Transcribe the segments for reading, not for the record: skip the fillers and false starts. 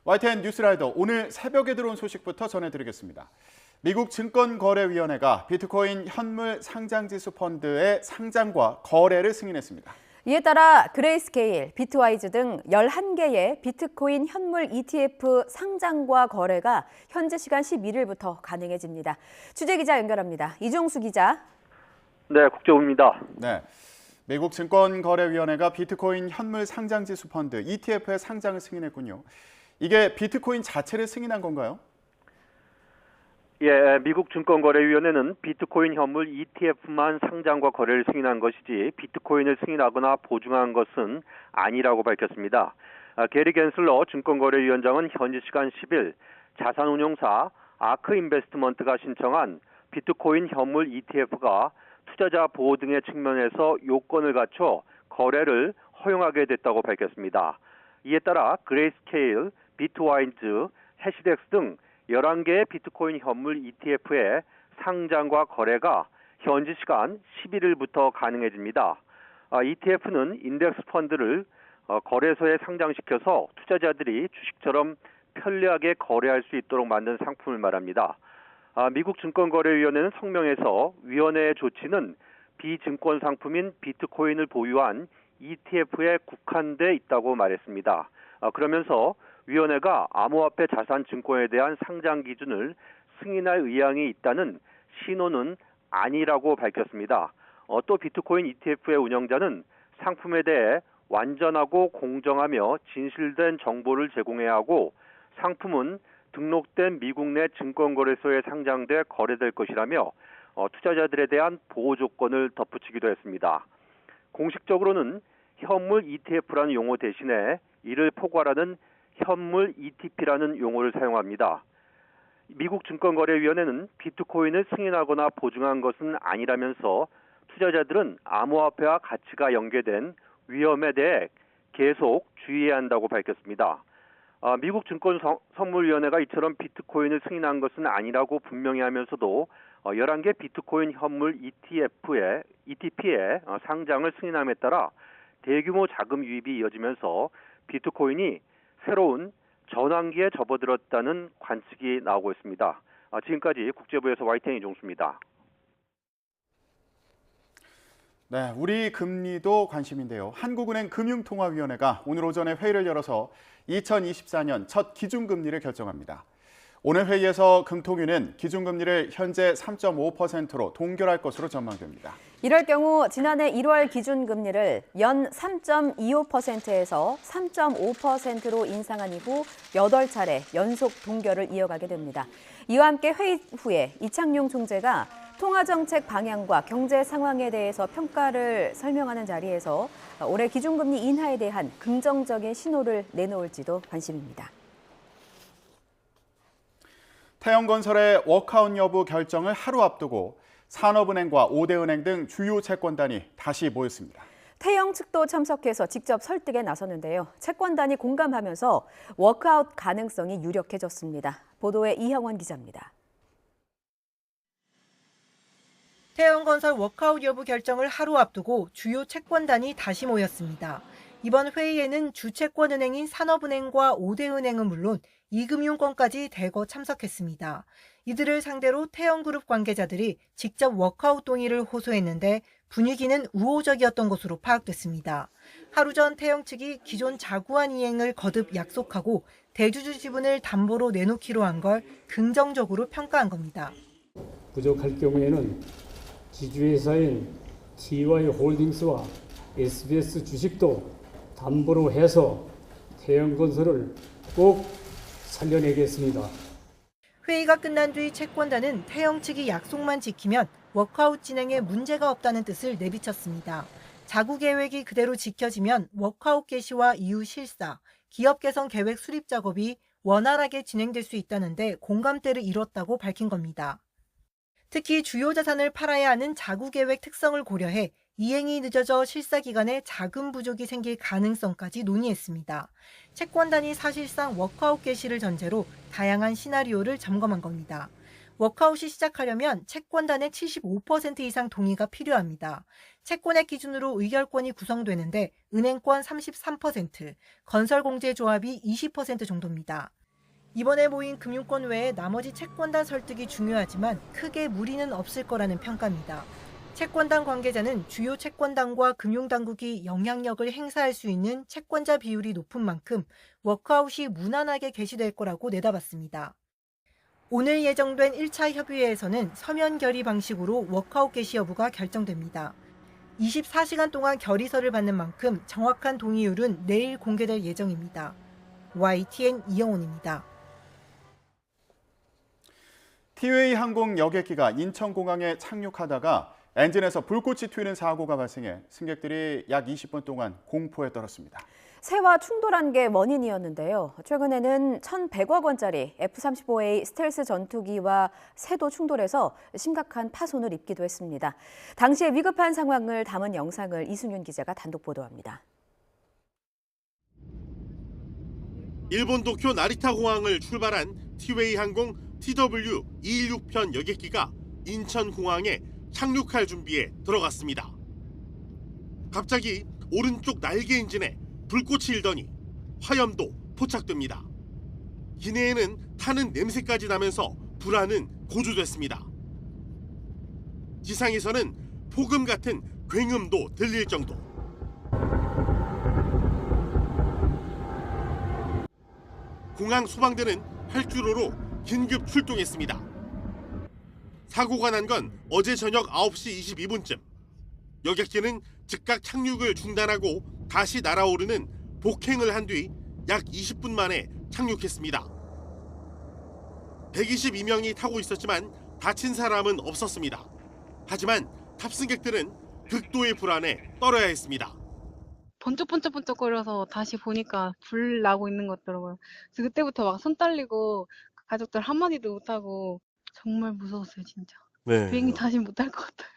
YTN 뉴스라이더 오늘 새벽에 들어온 소식부터 전해드리겠습니다. 미국 증권거래위원회가 비트코인 현물 상장지수 펀드의 상장과 거래를 승인했습니다. 이에 따라 그레이스케일, 비트와이즈 등 11개의 비트코인 현물 ETF 상장과 거래가 현지 시간 11일부터 가능해집니다. 취재기자 연결합니다. 이종수 기자. 네, 국제부입니다. 네, 미국 증권거래위원회가 비트코인 현물 상장지수 펀드 ETF의 상장을 승인했군요. 이게 비트코인 자체를 승인한 건가요? 예, 미국 증권거래위원회는 비트코인 현물 ETF만 상장과 거래를 승인한 것이지 비트코인을 승인하거나 보증한 것은 아니라고 밝혔습니다. 게리 겐슬러 증권거래위원장은 현지 시간 10일 자산운용사 아크 인베스트먼트가 신청한 비트코인 현물 ETF가 투자자 보호 등의 측면에서 요건을 갖춰 거래를 허용하게 됐다고 밝혔습니다. 이에 따라 그레이스케일, 비트와이즈, 해시덱스 등 11개의 비트코인 현물 ETF의 상장과 거래가 현지 시간 11일부터 가능해집니다. ETF는 인덱스 펀드를 거래소에 상장시켜서 투자자들이 주식처럼 편리하게 거래할 수 있도록 만든 상품을 말합니다. 미국 증권거래위원회는 성명에서 위원회의 조치는 비증권 상품인 비트코인을 보유한 ETF에 국한돼 있다고 말했습니다. 그러면서 위원회가 암호화폐 자산 증권에 대한 상장 기준을 승인할 의향이 있다는 신호는 아니라고 밝혔습니다. 또 비트코인 ETF의 운영자는 상품에 대해 완전하고 공정하며 진실된 정보를 제공해야 하고 상품은 등록된 미국 내 증권거래소에 상장돼 거래될 것이라며 투자자들에 대한 보호 조건을 덧붙이기도 했습니다. 공식적으로는 현물 ETF라는 용어 대신에 이를 포괄하는 현물 ETP라는 용어를 사용합니다. 미국 증권거래위원회는 비트코인을 승인하거나 보증한 것은 아니라면서 투자자들은 암호화폐와 가치가 연계된 위험에 대해 계속 주의해야 한다고 밝혔습니다. 미국 증권선물위원회가 이처럼 비트코인을 승인한 것은 아니라고 분명히 하면서도 11개 비트코인 현물 ETP의 상장을 승인함에 따라 대규모 자금 유입이 이어지면서 비트코인이 새로운 전환기에 접어들었다는 관측이 나오고 있습니다. 지금까지 국제부에서 YTN 이종수입니다. 네, 우리 금리도 관심인데요. 한국은행 금융통화위원회가 오늘 오전에 회의를 열어서 2024년 첫 기준금리를 결정합니다. 오늘 회의에서 금통위는 기준금리를 현재 3.5%로 동결할 것으로 전망됩니다. 이럴 경우 지난해 1월 기준금리를 연 3.25%에서 3.5%로 인상한 이후 8차례 연속 동결을 이어가게 됩니다. 이와 함께 회의 후에 이창용 총재가 통화정책 방향과 경제 상황에 대해서 평가를 설명하는 자리에서 올해 기준금리 인하에 대한 긍정적인 신호를 내놓을지도 관심입니다. 태영건설의 워크아웃 여부 결정을 하루 앞두고 산업은행과 5대 은행 등 주요 채권단이 다시 모였습니다. 태영 측도 참석해서 직접 설득에 나섰는데요. 채권단이 공감하면서 워크아웃 가능성이 유력해졌습니다. 보도에 이형원 기자입니다. 태영건설 워크아웃 여부 결정을 하루 앞두고 주요 채권단이 다시 모였습니다. 이번 회의에는 주채권은행인 산업은행과 5대 은행은 물론 이금융권까지 대거 참석했습니다. 이들을 상대로 태영그룹 관계자들이 직접 워크아웃 동의를 호소했는데 분위기는 우호적이었던 것으로 파악됐습니다. 하루 전 태영 측이 기존 자구안 이행을 거듭 약속하고 대주주 지분을 담보로 내놓기로 한 걸 긍정적으로 평가한 겁니다. 부족할 경우에는 지주회사인 TY홀딩스와 SBS 주식도 담보로 해서 태영건설을 꼭 살려내겠습니다. 회의가 끝난 뒤 채권단은 태영 측이 약속만 지키면 워크아웃 진행에 문제가 없다는 뜻을 내비쳤습니다. 자구 계획이 그대로 지켜지면 워크아웃 개시와 이후 실사, 기업 개선 계획 수립 작업이 원활하게 진행될 수 있다는데 공감대를 이뤘다고 밝힌 겁니다. 특히 주요 자산을 팔아야 하는 자구 계획 특성을 고려해 이행이 늦어져 실사 기간에 자금 부족이 생길 가능성까지 논의했습니다. 채권단이 사실상 워크아웃 개시를 전제로 다양한 시나리오를 점검한 겁니다. 워크아웃이 시작하려면 채권단의 75% 이상 동의가 필요합니다. 채권액 기준으로 의결권이 구성되는데 은행권 33%, 건설공제조합이 20% 정도입니다. 이번에 모인 금융권 외에 나머지 채권단 설득이 중요하지만 크게 무리는 없을 거라는 평가입니다. 채권단 관계자는 주요 채권단과 금융당국이 영향력을 행사할 수 있는 채권자 비율이 높은 만큼 워크아웃이 무난하게 개시될 거라고 내다봤습니다. 오늘 예정된 1차 협의회에서는 서면 결의 방식으로 워크아웃 개시 여부가 결정됩니다. 24시간 동안 결의서를 받는 만큼 정확한 동의율은 내일 공개될 예정입니다. YTN 이영훈입니다. 티웨이 항공 여객기가 인천공항에 착륙하다가 엔진에서 불꽃이 튀는 사고가 발생해 승객들이 약 20분 동안 공포에 떨었습니다. 새와 충돌한 게 원인이었는데요. 최근에는 1,100억 원짜리 F-35A 스텔스 전투기와 새도 충돌해서 심각한 파손을 입기도 했습니다. 당시의 위급한 상황을 담은 영상을 이승윤 기자가 단독 보도합니다. 일본 도쿄 나리타 공항을 출발한 티웨이 항공 TW216편 여객기가 인천공항에 착륙할 준비에 들어갔습니다. 갑자기 오른쪽 날개 엔진에 불꽃이 일더니 화염도 포착됩니다. 기내에는 타는 냄새까지 나면서 불안은 고조됐습니다. 지상에서는 폭음 같은 굉음도 들릴 정도. 공항 소방대는 활주로로 긴급 출동했습니다. 사고가 난 건 어제 저녁 9시 22분쯤. 여객기는 즉각 착륙을 중단하고 다시 날아오르는 복행을 한 뒤 약 20분 만에 착륙했습니다. 122명이 타고 있었지만 다친 사람은 없었습니다. 하지만 탑승객들은 극도의 불안에 떨어야 했습니다. 번쩍번쩍번쩍거려서 다시 보니까 불 나고 있는 것 같더라고요. 그래서 그때부터 막 손 떨리고 가족들 한마디도 못하고 정말 무서웠어요, 진짜. 비행기 다시 못할 것 같아요.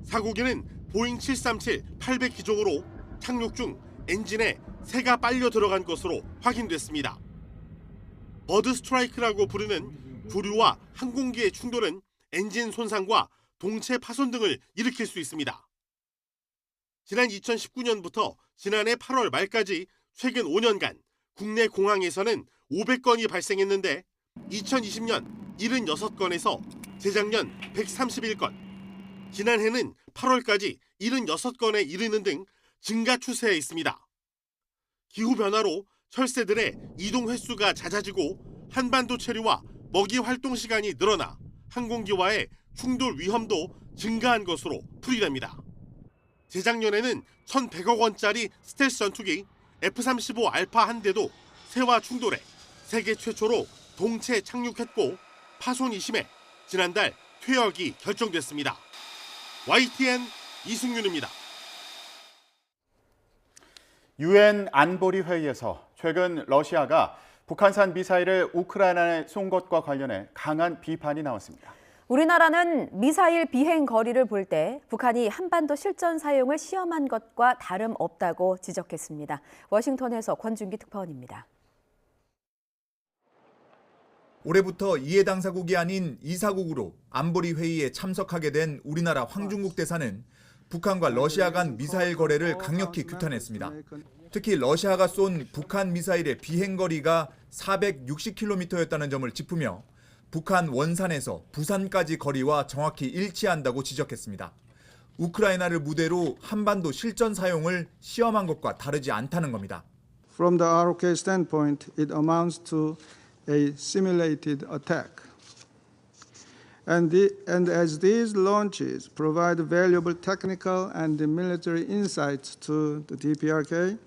사고기는 보잉 737-800 기종으로 착륙 중 엔진에 새가 빨려 들어간 것으로 확인됐습니다. 버드 스트라이크라고 부르는 구류와 항공기의 충돌은 엔진 손상과 동체 파손 등을 일으킬 수 있습니다. 지난 2019년부터 지난해 8월 말까지 최근 5년간 국내 공항에서는 500건이 발생했는데 2020년 76건에서 재작년 131건, 지난해는 8월까지 76건에 이르는 등 증가 추세에 있습니다. 기후변화로 철새들의 이동 횟수가 잦아지고 한반도 체류와 먹이 활동 시간이 늘어나 항공기와의 충돌 위험도 증가한 것으로 풀이됩니다. 재작년에는 1,100억 원짜리 스텔스 전투기 F-35 알파 한 대도 새와 충돌해 세계 최초로 동체 착륙했고 파손이 심해 지난달 퇴역이 결정됐습니다. YTN 이승윤입니다. 유엔 안보리 회의에서 최근 러시아가 북한산 미사일을 우크라이나에 쏜 것과 관련해 강한 비판이 나왔습니다. 우리나라는 미사일 비행 거리를 볼 때 북한이 한반도 실전 사용을 시험한 것과 다름없다고 지적했습니다. 워싱턴에서 권준기 특파원입니다. 올해부터 이해 당사국이 아닌 이사국으로 안보리 회의에 참석하게 된 우리나라 황중국 대사는 북한과 러시아 간 미사일 거래를 강력히 규탄했습니다. 특히 러시아가 쏜 북한 미사일의 비행 거리가 460km였다는 점을 짚으며 북한 원산에서 부산까지 거리와 정확히 일치한다고 지적했습니다. 우크라이나를 무대로 한반도 실전 사용을 시험한 것과 다르지 않다는 겁니다. From the ROK standpoint, it amounts to a simulated attack. And as these launches provide valuable technical and military insights to the DPRK,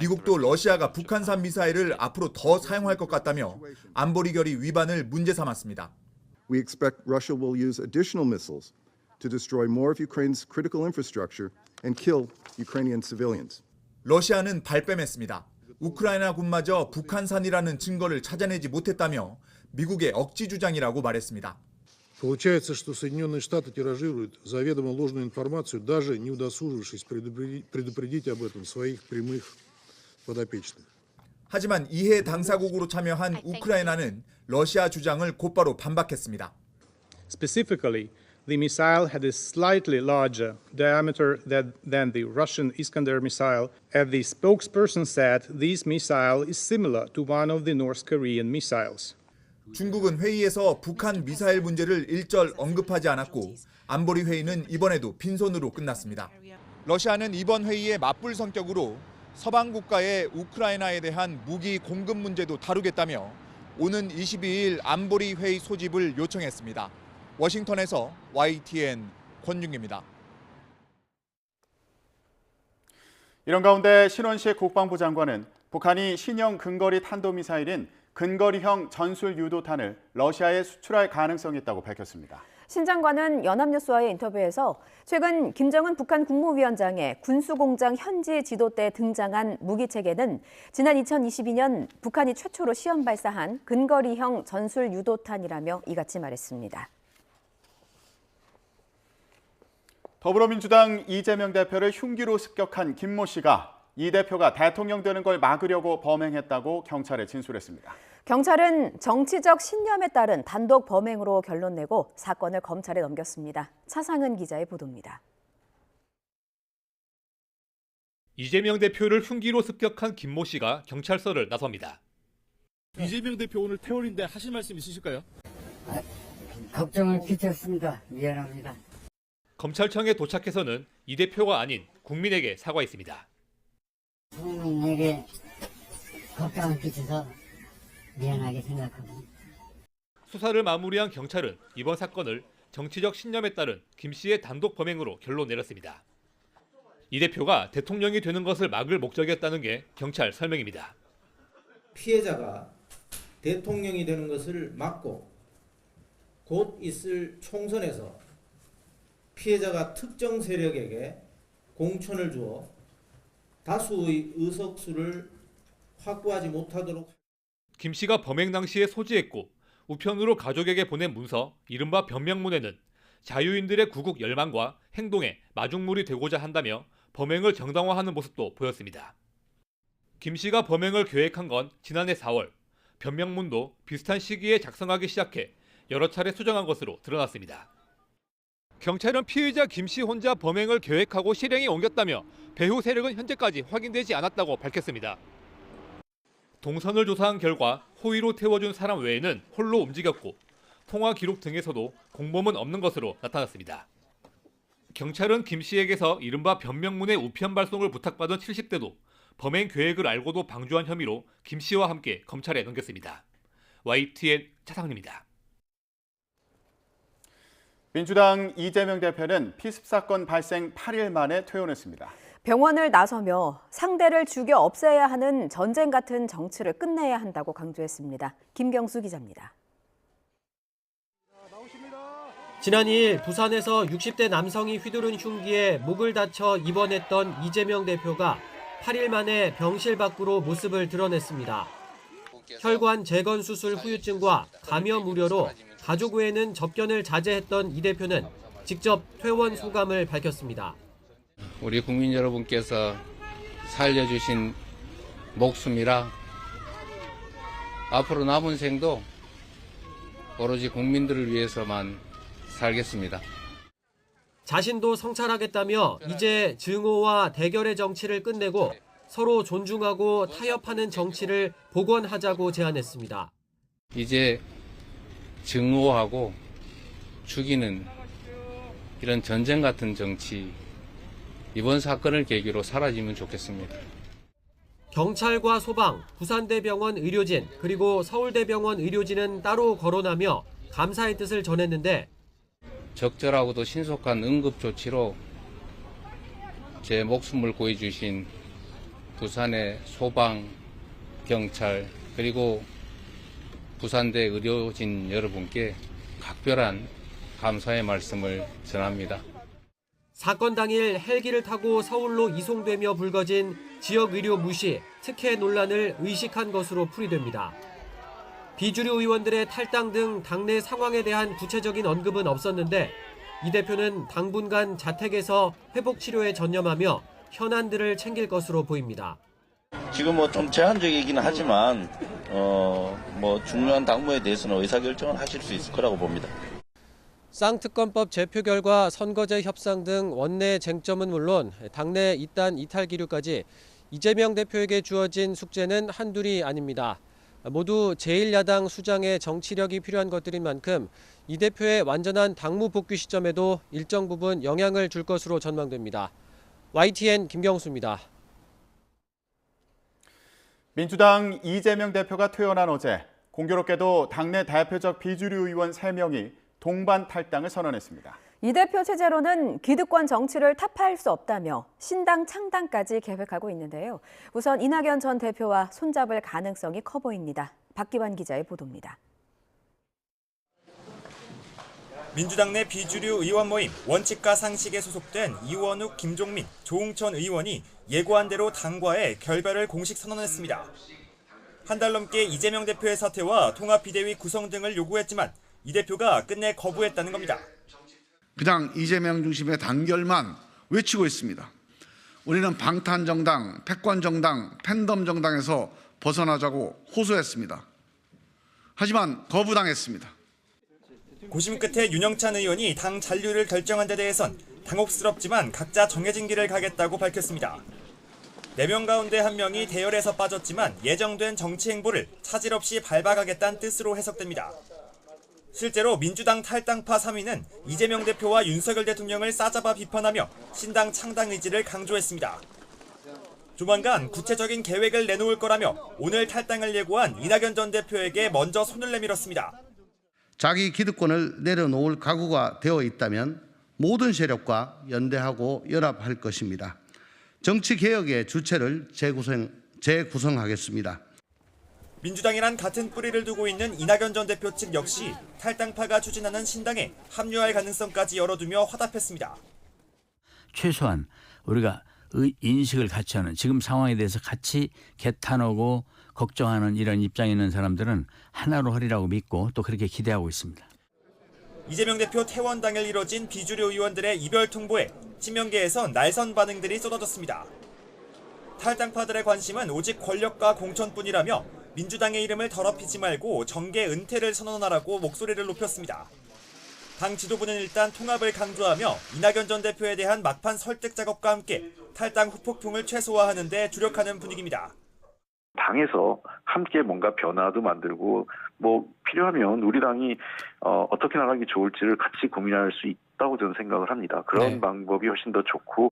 미국도 러시아가 북한산 미사일을 앞으로 더 사용할 것 같다며 안보리 결의 위반을 문제 삼았습니다. We expect Russia will use additional missiles to destroy more of Ukraine's critical infrastructure and kill Ukrainian civilians. 러시아는 발뺌했습니다. 우크라이나 군마저 북한산이라는 증거를 찾아내지 못했다며 미국의 억지 주장이라고 말했습니다. Получается, что Соединенные Штаты тиражируют заведомо ложную информацию, даже не удосужившись предупредить об этом своих прямых подопечных. 하지만 이해 당사국으로 참여한 우크라이나는 러시아 주장을 곧바로 반박했습니다. Specifically, the missile had a slightly larger diameter than the Russian Iskander missile. As the spokesperson said, this missile is similar to one of the North Korean missiles. 중국은 회의에서 북한 미사일 문제를 일절 언급하지 않았고 안보리 회의는 이번에도 빈손으로 끝났습니다. 러시아는 이번 회의의 맞불 성격으로 서방 국가의 우크라이나에 대한 무기 공급 문제도 다루겠다며 오는 22일 안보리 회의 소집을 요청했습니다. 워싱턴에서 YTN 권윤기입니다. 이런 가운데 신원식 국방부 장관은 북한이 신형 근거리 탄도미사일인 근거리형 전술 유도탄을 러시아에 수출할 가능성이 있다고 밝혔습니다. 신 장관은 연합뉴스와의 인터뷰에서 최근 김정은 북한 국무위원장의 군수공장 현지 지도 때 등장한 무기체계는 지난 2022년 북한이 최초로 시험 발사한 근거리형 전술 유도탄이라며 이같이 말했습니다. 더불어민주당 이재명 대표를 흉기로 습격한 김모 씨가 이 대표가 대통령 되는 걸 막으려고 범행했다고 경찰에 진술했습니다. 경찰은 정치적 신념에 따른 단독 범행으로 결론 내고 사건을 검찰에 넘겼습니다. 차상은 기자의 보도입니다. 이재명 대표를 흉기로 습격한 김모 씨가 경찰서를 나섭니다. 이재명 대표 오늘 퇴원인데 하실 말씀 있으실까요? 걱정을 끼쳤습니다. 미안합니다. 검찰청에 도착해서는 이 대표가 아닌 국민에게 사과했습니다. 국민에게 걱정을 끼쳐서 미안하게 생각하고. 수사를 마무리한 경찰은 이번 사건을 정치적 신념에 따른 김 씨의 단독 범행으로 결론 내렸습니다. 이 대표가 대통령이 되는 것을 막을 목적이었다는 게 경찰 설명입니다. 피해자가 대통령이 되는 것을 막고 곧 있을 총선에서 피해자가 특정 세력에게 공천을 주어 다수의 의석수를 확보하지 못하도록. 김 씨가 범행 당시에 소지했고 우편으로 가족에게 보낸 문서, 이른바 변명문에는 자유인들의 구국 열망과 행동에 마중물이 되고자 한다며 범행을 정당화하는 모습도 보였습니다. 김 씨가 범행을 계획한 건 지난해 4월, 변명문도 비슷한 시기에 작성하기 시작해 여러 차례 수정한 것으로 드러났습니다. 경찰은 피의자 김 씨 혼자 범행을 계획하고 실행에 옮겼다며 배후 세력은 현재까지 확인되지 않았다고 밝혔습니다. 동선을 조사한 결과 호의로 태워준 사람 외에는 홀로 움직였고 통화 기록 등에서도 공범은 없는 것으로 나타났습니다. 경찰은 김 씨에게서 이른바 변명문의 우편 발송을 부탁받은 70대도 범행 계획을 알고도 방조한 혐의로 김 씨와 함께 검찰에 넘겼습니다. YTN 차상훈입니다. 민주당 이재명 대표는 피습 사건 발생 8일 만에 퇴원했습니다. 병원을 나서며 상대를 죽여 없애야 하는 전쟁 같은 정치를 끝내야 한다고 강조했습니다. 김경수 기자입니다. 지난 2일 부산에서 60대 남성이 휘두른 흉기에 목을 다쳐 입원했던 이재명 대표가 8일 만에 병실 밖으로 모습을 드러냈습니다. 혈관 재건 수술 후유증과 감염 우려로 가족 외에는 접견을 자제했던 이 대표는 직접 퇴원 소감을 밝혔습니다. 우리 국민 여러분께서 살려주신 목숨이라 앞으로 남은 생도 오로지 국민들을 위해서만 살겠습니다. 자신도 성찰하겠다며 이제 증오와 대결의 정치를 끝내고 서로 존중하고 타협하는 정치를 복원하자고 제안했습니다. 이제 증오하고 죽이는 이런 전쟁 같은 정치, 이번 사건을 계기로 사라지면 좋겠습니다. 경찰과 소방, 부산대병원 의료진, 그리고 서울대병원 의료진은 따로 거론하며 감사의 뜻을 전했는데 적절하고도 신속한 응급조치로 제 목숨을 구해주신 부산의 소방, 경찰, 그리고 부산대 의료진 여러분께 각별한 감사의 말씀을 전합니다. 사건 당일 헬기를 타고 서울로 이송되며 불거진 지역 의료 무시, 특혜 논란을 의식한 것으로 풀이됩니다. 비주류 의원들의 탈당 등 당내 상황에 대한 구체적인 언급은 없었는데 이 대표는 당분간 자택에서 회복 치료에 전념하며 현안들을 챙길 것으로 보입니다. 지금 뭐 좀 제한적이긴 하지만 뭐 중요한 당무에 대해서는 의사결정을 하실 수 있을 거라고 봅니다. 쌍특검법 제표 결과 선거제 협상 등 원내 쟁점은 물론 당내 이단 이탈 기류까지 이재명 대표에게 주어진 숙제는 한둘이 아닙니다. 모두 제1야당 수장의 정치력이 필요한 것들인 만큼 이 대표의 완전한 당무 복귀 시점에도 일정 부분 영향을 줄 것으로 전망됩니다. YTN 김경수입니다. 민주당 이재명 대표가 퇴원한 어제 공교롭게도 당내 대표적 비주류 의원 3명이 동반 탈당을 선언했습니다. 이 대표 체제로는 기득권 정치를 타파할 수 없다며 신당 창당까지 계획하고 있는데요. 우선 이낙연 전 대표와 손잡을 가능성이 커 보입니다. 박기환 기자의 보도입니다. 민주당 내 비주류 의원 모임 원칙과 상식에 소속된 이원욱, 김종민, 조응천 의원이 예고한 대로 당과의 결별을 공식 선언했습니다. 한 달 넘게 이재명 대표의 사퇴와 통합비대위 구성 등을 요구했지만 이 대표가 끝내 거부했다는 겁니다. 그냥 이재명 중심의 단결만 외치고 있습니다. 우리는 방탄정당, 패권정당, 팬덤정당에서 벗어나자고 호소했습니다. 하지만 거부당했습니다. 고심 끝에 윤영찬 의원이 당 잔류를 결정한 데 대해선 당혹스럽지만 각자 정해진 길을 가겠다고 밝혔습니다. 4명 가운데 1명이 대열에서 빠졌지만 예정된 정치 행보를 차질 없이 밟아가겠다는 뜻으로 해석됩니다. 실제로 민주당 탈당파 3위는 이재명 대표와 윤석열 대통령을 싸잡아 비판하며 신당 창당 의지를 강조했습니다. 조만간 구체적인 계획을 내놓을 거라며 오늘 탈당을 예고한 이낙연 전 대표에게 먼저 손을 내밀었습니다. 자기 기득권을 내려놓을 각오가 되어 있다면 모든 세력과 연대하고 연합할 것입니다. 정치개혁의 주체를 재구성하겠습니다. 민주당이란 같은 뿌리를 두고 있는 이낙연 전 대표 측 역시 탈당파가 추진하는 신당에 합류할 가능성까지 열어두며 화답했습니다. 최소한 우리가 인식을 같이 하는 지금 상황에 대해서 같이 개탄하고 걱정하는 이런 입장에 있는 사람들은 하나로 하리라고 믿고 또 그렇게 기대하고 있습니다. 이재명 대표 퇴원 당일 이뤄진 비주류 의원들의 이별 통보에 친명계에선 날선 반응들이 쏟아졌습니다. 탈당파들의 관심은 오직 권력과 공천뿐이라며 민주당의 이름을 더럽히지 말고 정계 은퇴를 선언하라고 목소리를 높였습니다. 당 지도부는 일단 통합을 강조하며 이낙연 전 대표에 대한 막판 설득 작업과 함께 탈당 후폭풍을 최소화하는 데 주력하는 분위기입니다. 당에서 함께 뭔가 변화도 만들고 필요하면 우리 당이 어떻게 나가기 좋을지를 같이 고민할 수 있다고 저는 생각을 합니다. 그런 방법이 훨씬 더 좋고.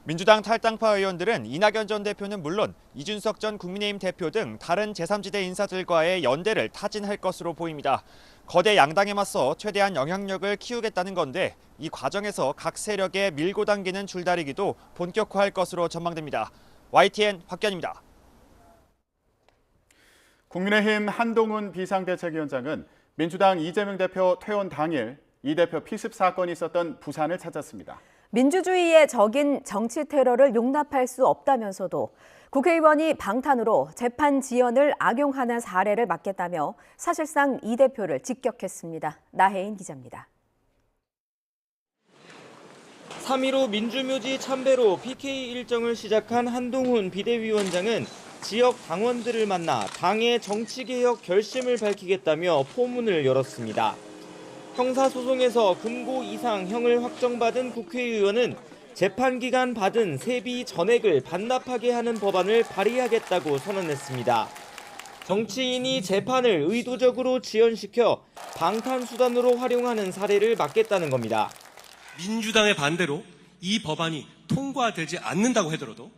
민주당 탈당파 의원들은 이낙연 전 대표는 물론 이준석 전 국민의힘 대표 등 다른 제3지대 인사들과의 연대를 타진할 것으로 보입니다. 거대 양당에 맞서 최대한 영향력을 키우겠다는 건데 이 과정에서 각 세력의 밀고 당기는 줄다리기도 본격화할 것으로 전망됩니다. YTN 박견입니다. 국민의힘 한동훈 비상대책위원장은 민주당 이재명 대표 퇴원 당일 이 대표 피습 사건이 있었던 부산을 찾았습니다. 민주주의의 적인 정치 테러를 용납할 수 없다면서도 국회의원이 방탄으로 재판 지연을 악용하는 사례를 막겠다며 사실상 이 대표를 직격했습니다. 나혜인 기자입니다. 3.15 민주묘지 참배로 PK 일정을 시작한 한동훈 비대위원장은 지역 당원들을 만나 당의 정치개혁 결심을 밝히겠다며 포문을 열었습니다. 형사소송에서 금고 이상 형을 확정받은 국회의원은 재판기간 받은 세비 전액을 반납하게 하는 법안을 발의하겠다고 선언했습니다. 정치인이 재판을 의도적으로 지연시켜 방탄수단으로 활용하는 사례를 막겠다는 겁니다. 민주당의 반대로 이 법안이 통과되지 않는다고 하더라도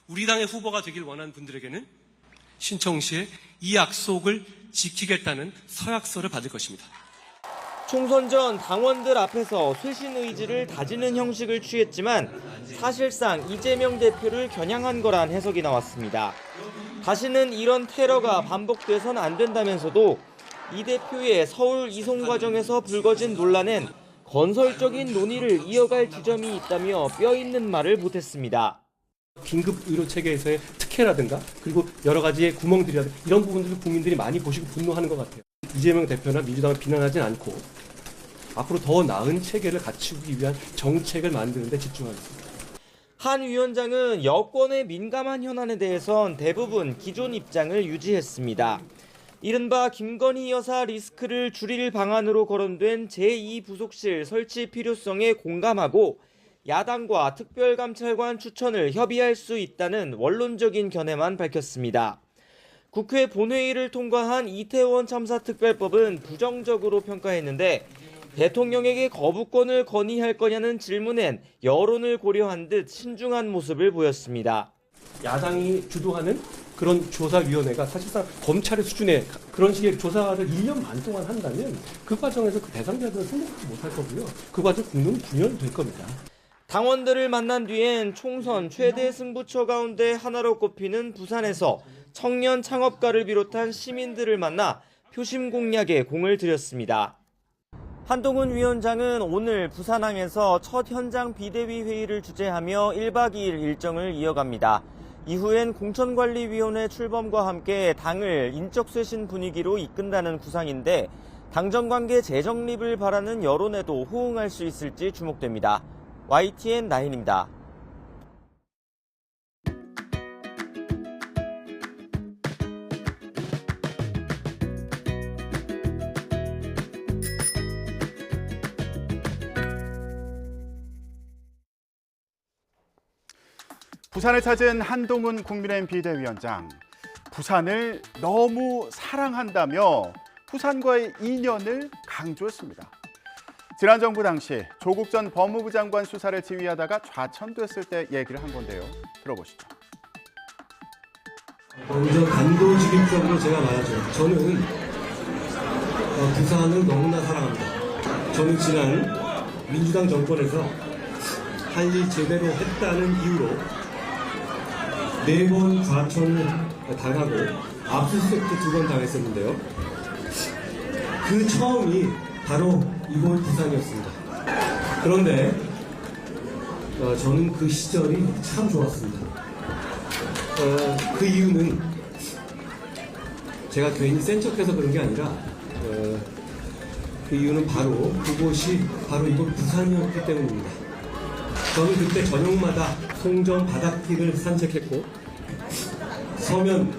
우리 당의 후보가 되길 원하는 분들에게는 신청 시에 이 약속을 지키겠다는 서약서를 받을 것입니다. 총선 전 당원들 앞에서 쇄신 의지를 다지는 형식을 취했지만 사실상 이재명 대표를 겨냥한 거란 해석이 나왔습니다. 다시는 이런 테러가 반복돼선 안 된다면서도 이 대표의 서울 이송 과정에서 불거진 논란엔 건설적인 논의를 이어갈 지점이 있다며 뼈 있는 말을 보탰습니다. 긴급 의료 체계에서의 특혜라든가 그리고 여러 가지의 구멍들이라든가 이런 부분들을 국민들이 많이 보시고 분노하는 것 같아요. 이재명 대표나 민주당을 비난하진 않고 앞으로 더 나은 체계를 갖추기 위한 정책을 만드는 데 집중하겠습니다. 한 위원장은 여권의 민감한 현안에 대해선 대부분 기존 입장을 유지했습니다. 이른바 김건희 여사 리스크를 줄일 방안으로 거론된 제2부속실 설치 필요성에 공감하고 야당과 특별감찰관 추천을 협의할 수 있다는 원론적인 견해만 밝혔습니다. 국회 본회의를 통과한 이태원 참사 특별법은 부정적으로 평가했는데 대통령에게 거부권을 건의할 거냐는 질문엔 여론을 고려한 듯 신중한 모습을 보였습니다. 야당이 주도하는 그런 조사위원회가 사실상 검찰의 수준의 그런 식의 조사를 1년 반 동안 한다면 그 과정에서 그 대상자들은 생각하지 못할 거고요. 그 과정 국민은 분열될 겁니다. 당원들을 만난 뒤엔 총선 최대 승부처 가운데 하나로 꼽히는 부산에서 청년 창업가를 비롯한 시민들을 만나 표심 공략에 공을 들였습니다. 한동훈 위원장은 오늘 부산항에서 첫 현장 비대위 회의를 주재하며 1박 2일 일정을 이어갑니다. 이후엔 공천관리위원회 출범과 함께 당을 인적쇄신 분위기로 이끈다는 구상인데 당정관계 재정립을 바라는 여론에도 호응할 수 있을지 주목됩니다. YTN 나인입니다. 부산을 찾은 한동훈 국민의힘 비대위원장. 부산을 너무 사랑한다며 부산과의 인연을 강조했습니다. 지난 정부 당시 조국 전 법무부 장관 수사를 지휘하다가 좌천됐을 때 얘기를 한 건데요. 들어보시죠. 먼저 단도직입적으로 제가 말하죠. 저는 부산을 너무나 사랑합니다. 저는 지난 민주당 정권에서 할 일 제대로 했다는 이유로 4번 좌천을 당하고 압수수색도 2번 당했었는데요. 그 처음이 바로 이곳 부산이었습니다. 그런데 저는 그 시절이 참 좋았습니다. 그 이유는 제가 괜히 센 척해서 그런 게 아니라 그 이유는 바로 그곳이 바로 이곳 부산이었기 때문입니다. 저는 그때 저녁마다 송정 바닷길을 산책했고 서면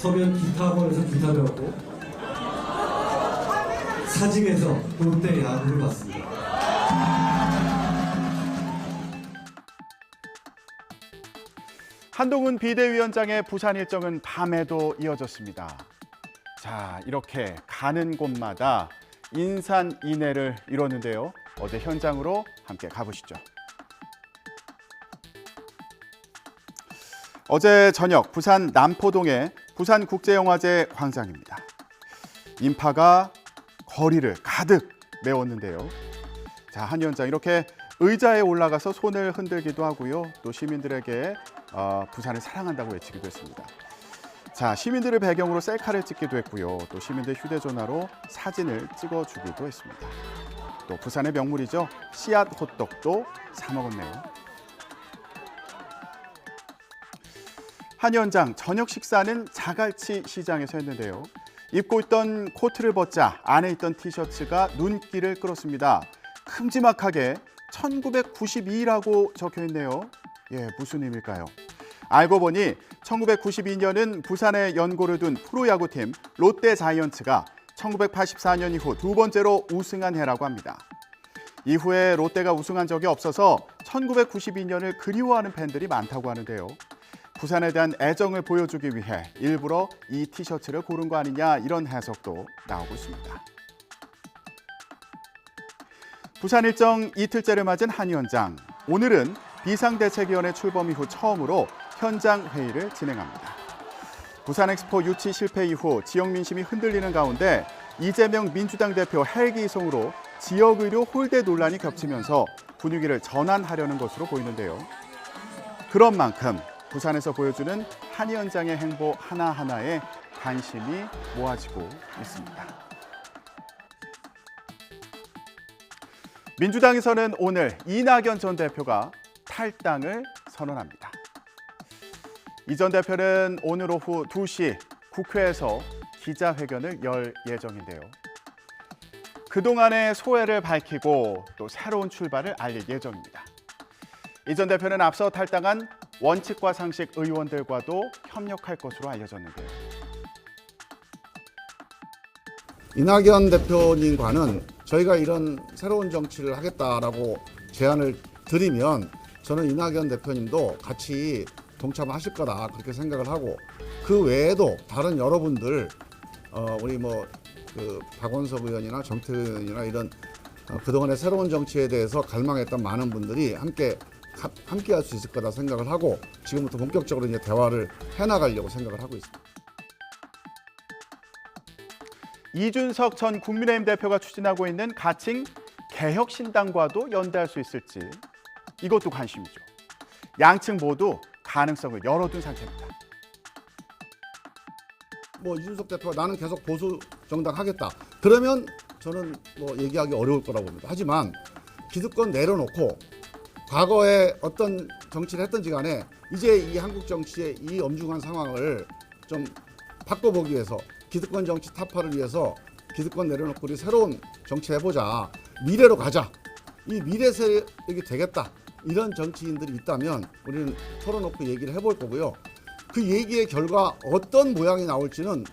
기타학원에서 기타 배웠고 사직에서 롯데 야구를 봤습니다. 한동훈 비대위원장의 부산 일정은 밤에도 이어졌습니다. 자, 이렇게 가는 곳마다 인산인해를 이뤘는데요. 어제 현장으로 함께 가보시죠. 어제 저녁 부산 남포동의 부산국제영화제 광장입니다. 인파가 거리를 가득 메웠는데요. 자, 한 위원장 이렇게 의자에 올라가서 손을 흔들기도 하고요. 또 시민들에게 부산을 사랑한다고 외치기도 했습니다. 자, 시민들을 배경으로 셀카를 찍기도 했고요. 또 시민들 휴대전화로 사진을 찍어주기도 했습니다. 또 부산의 명물이죠. 씨앗 호떡도 사 먹었네요. 한 위원장 저녁 식사는 자갈치 시장에서 했는데요. 입고 있던 코트를 벗자 안에 있던 티셔츠가 눈길을 끌었습니다. 큼지막하게 1992라고 적혀있네요. 예, 무슨 의미일까요? 알고 보니 1992년은 부산에 연고를 둔 프로야구팀 롯데자이언츠가 1984년 이후 2번째로 우승한 해라고 합니다. 이후에 롯데가 우승한 적이 없어서 1992년을 그리워하는 팬들이 많다고 하는데요. 부산에 대한 애정을 보여주기 위해 일부러 이 티셔츠를 고른 거 아니냐 이런 해석도 나오고 있습니다. 부산 일정 이틀째를 맞은 한 위원장. 오늘은 비상대책위원회 출범 이후 처음으로 현장 회의를 진행합니다. 부산엑스포 유치 실패 이후 지역 민심이 흔들리는 가운데 이재명 민주당 대표 헬기 이송으로 지역의료 홀대 논란이 겹치면서 분위기를 전환하려는 것으로 보이는데요. 그런 만큼 부산에서 보여주는 한 위원장의 행보 하나하나에 관심이 모아지고 있습니다. 민주당에서는 오늘 이낙연 전 대표가 탈당을 선언합니다. 이 전 대표는 오늘 오후 2시 국회에서 기자회견을 열 예정인데요. 그동안의 소회를 밝히고 또 새로운 출발을 알릴 예정입니다. 이 전 대표는 앞서 탈당한 원칙과 상식 의원들과도 협력할 것으로 알려졌는데요. 이낙연 대표님과는 저희가 이런 새로운 정치를 하겠다라고 제안을 드리면 저는 이낙연 대표님도 같이 동참하실 거다 그렇게 생각을 하고, 그 외에도 다른 여러분들 우리 그 박원석 의원이나 정태근 의원이나 이런 그동안의 새로운 정치에 대해서 갈망했던 많은 분들이 함께 할 수 있을 거다 생각을 하고 지금부터 본격적으로 이제 대화를 해나가려고 생각을 하고 있습니다. 이준석 전 국민의힘 대표가 추진하고 있는 가칭 개혁신당과도 연대할 수 있을지, 이것도 관심이죠. 양측 모두 가능성을 열어둔 상태입니다. 이준석 대표가 나는 계속 보수 정당 하겠다. 그러면 저는 얘기하기 어려울 거라고 봅니다. 하지만 기득권 내려놓고 과거에 어떤 정치를 했든지 간에 이제 이 한국 정치의 이 엄중한 상황을 좀 바꿔보기 위해서, 기득권 정치 타파를 위해서 기득권 내려놓고 우리 새로운 정치 해보자, 미래로 가자, 이 미래 세력이 되겠다, 이런 정치인들이 있다면 우리는 털어놓고 얘기를 해볼 거고요. 그 얘기의 결과 어떤 모양이 나올지는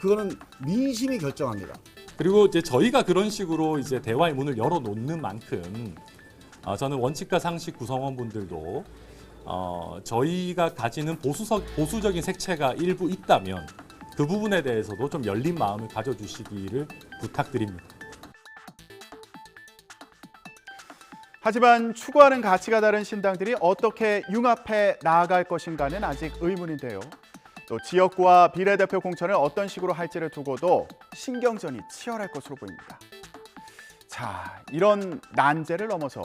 그거는 민심이 결정합니다. 그리고 이제 저희가 그런 식으로 이제 대화의 문을 열어놓는 만큼 저는 원칙과 상식 구성원분들도 저희가 가지는 보수적인 색채가 일부 있다면 그 부분에 대해서도 좀 열린 마음을 가져주시기를 부탁드립니다. 하지만 추구하는 가치가 다른 신당들이 어떻게 융합해 나아갈 것인가는 아직 의문인데요. 또 지역구와 비례대표 공천을 어떤 식으로 할지를 두고도 신경전이 치열할 것으로 보입니다. 자, 이런 난제를 넘어서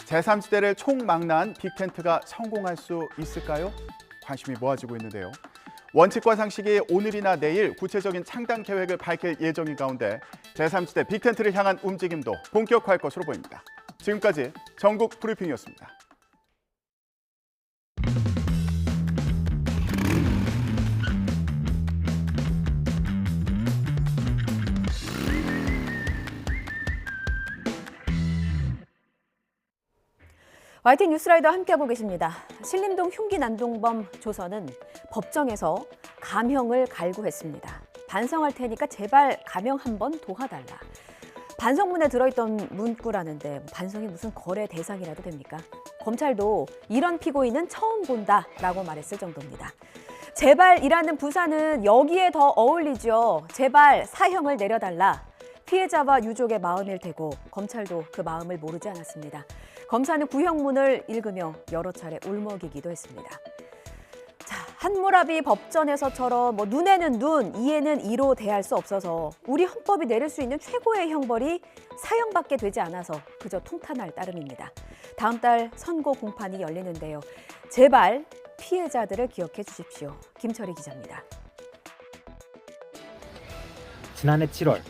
제3지대를 총망라한 빅텐트가 성공할 수 있을까요? 관심이 모아지고 있는데요. 원칙과 상식이 오늘이나 내일 구체적인 창당 계획을 밝힐 예정인 가운데 제3지대 빅텐트를 향한 움직임도 본격화할 것으로 보입니다. 지금까지 전국 브리핑이었습니다. YTN 뉴스라이더 함께하고 계십니다. 신림동 흉기 난동범 조선은 법정에서 감형을 갈구했습니다. 반성할 테니까 제발 감형 한번 도와달라. 반성문에 들어있던 문구라는데 반성이 무슨 거래 대상이라도 됩니까? 검찰도 이런 피고인은 처음 본다라고 말했을 정도입니다. 제발이라는 부사는 여기에 더 어울리죠. 제발 사형을 내려달라. 피해자와 유족의 마음일 테고 검찰도 그 마음을 모르지 않았습니다. 검사는 구형문을 읽으며 여러 차례 울먹이기도 했습니다. 자, 한무라비 법전에서처럼 눈에는 눈, 이에는 이로 대할 수 없어서 우리 헌법이 내릴 수 있는 최고의 형벌이 사형밖에 되지 않아서 그저 통탄할 따름입니다. 다음 달 선고 공판이 열리는데요. 제발 피해자들을 기억해 주십시오. 김철희 기자입니다. 지난해 7월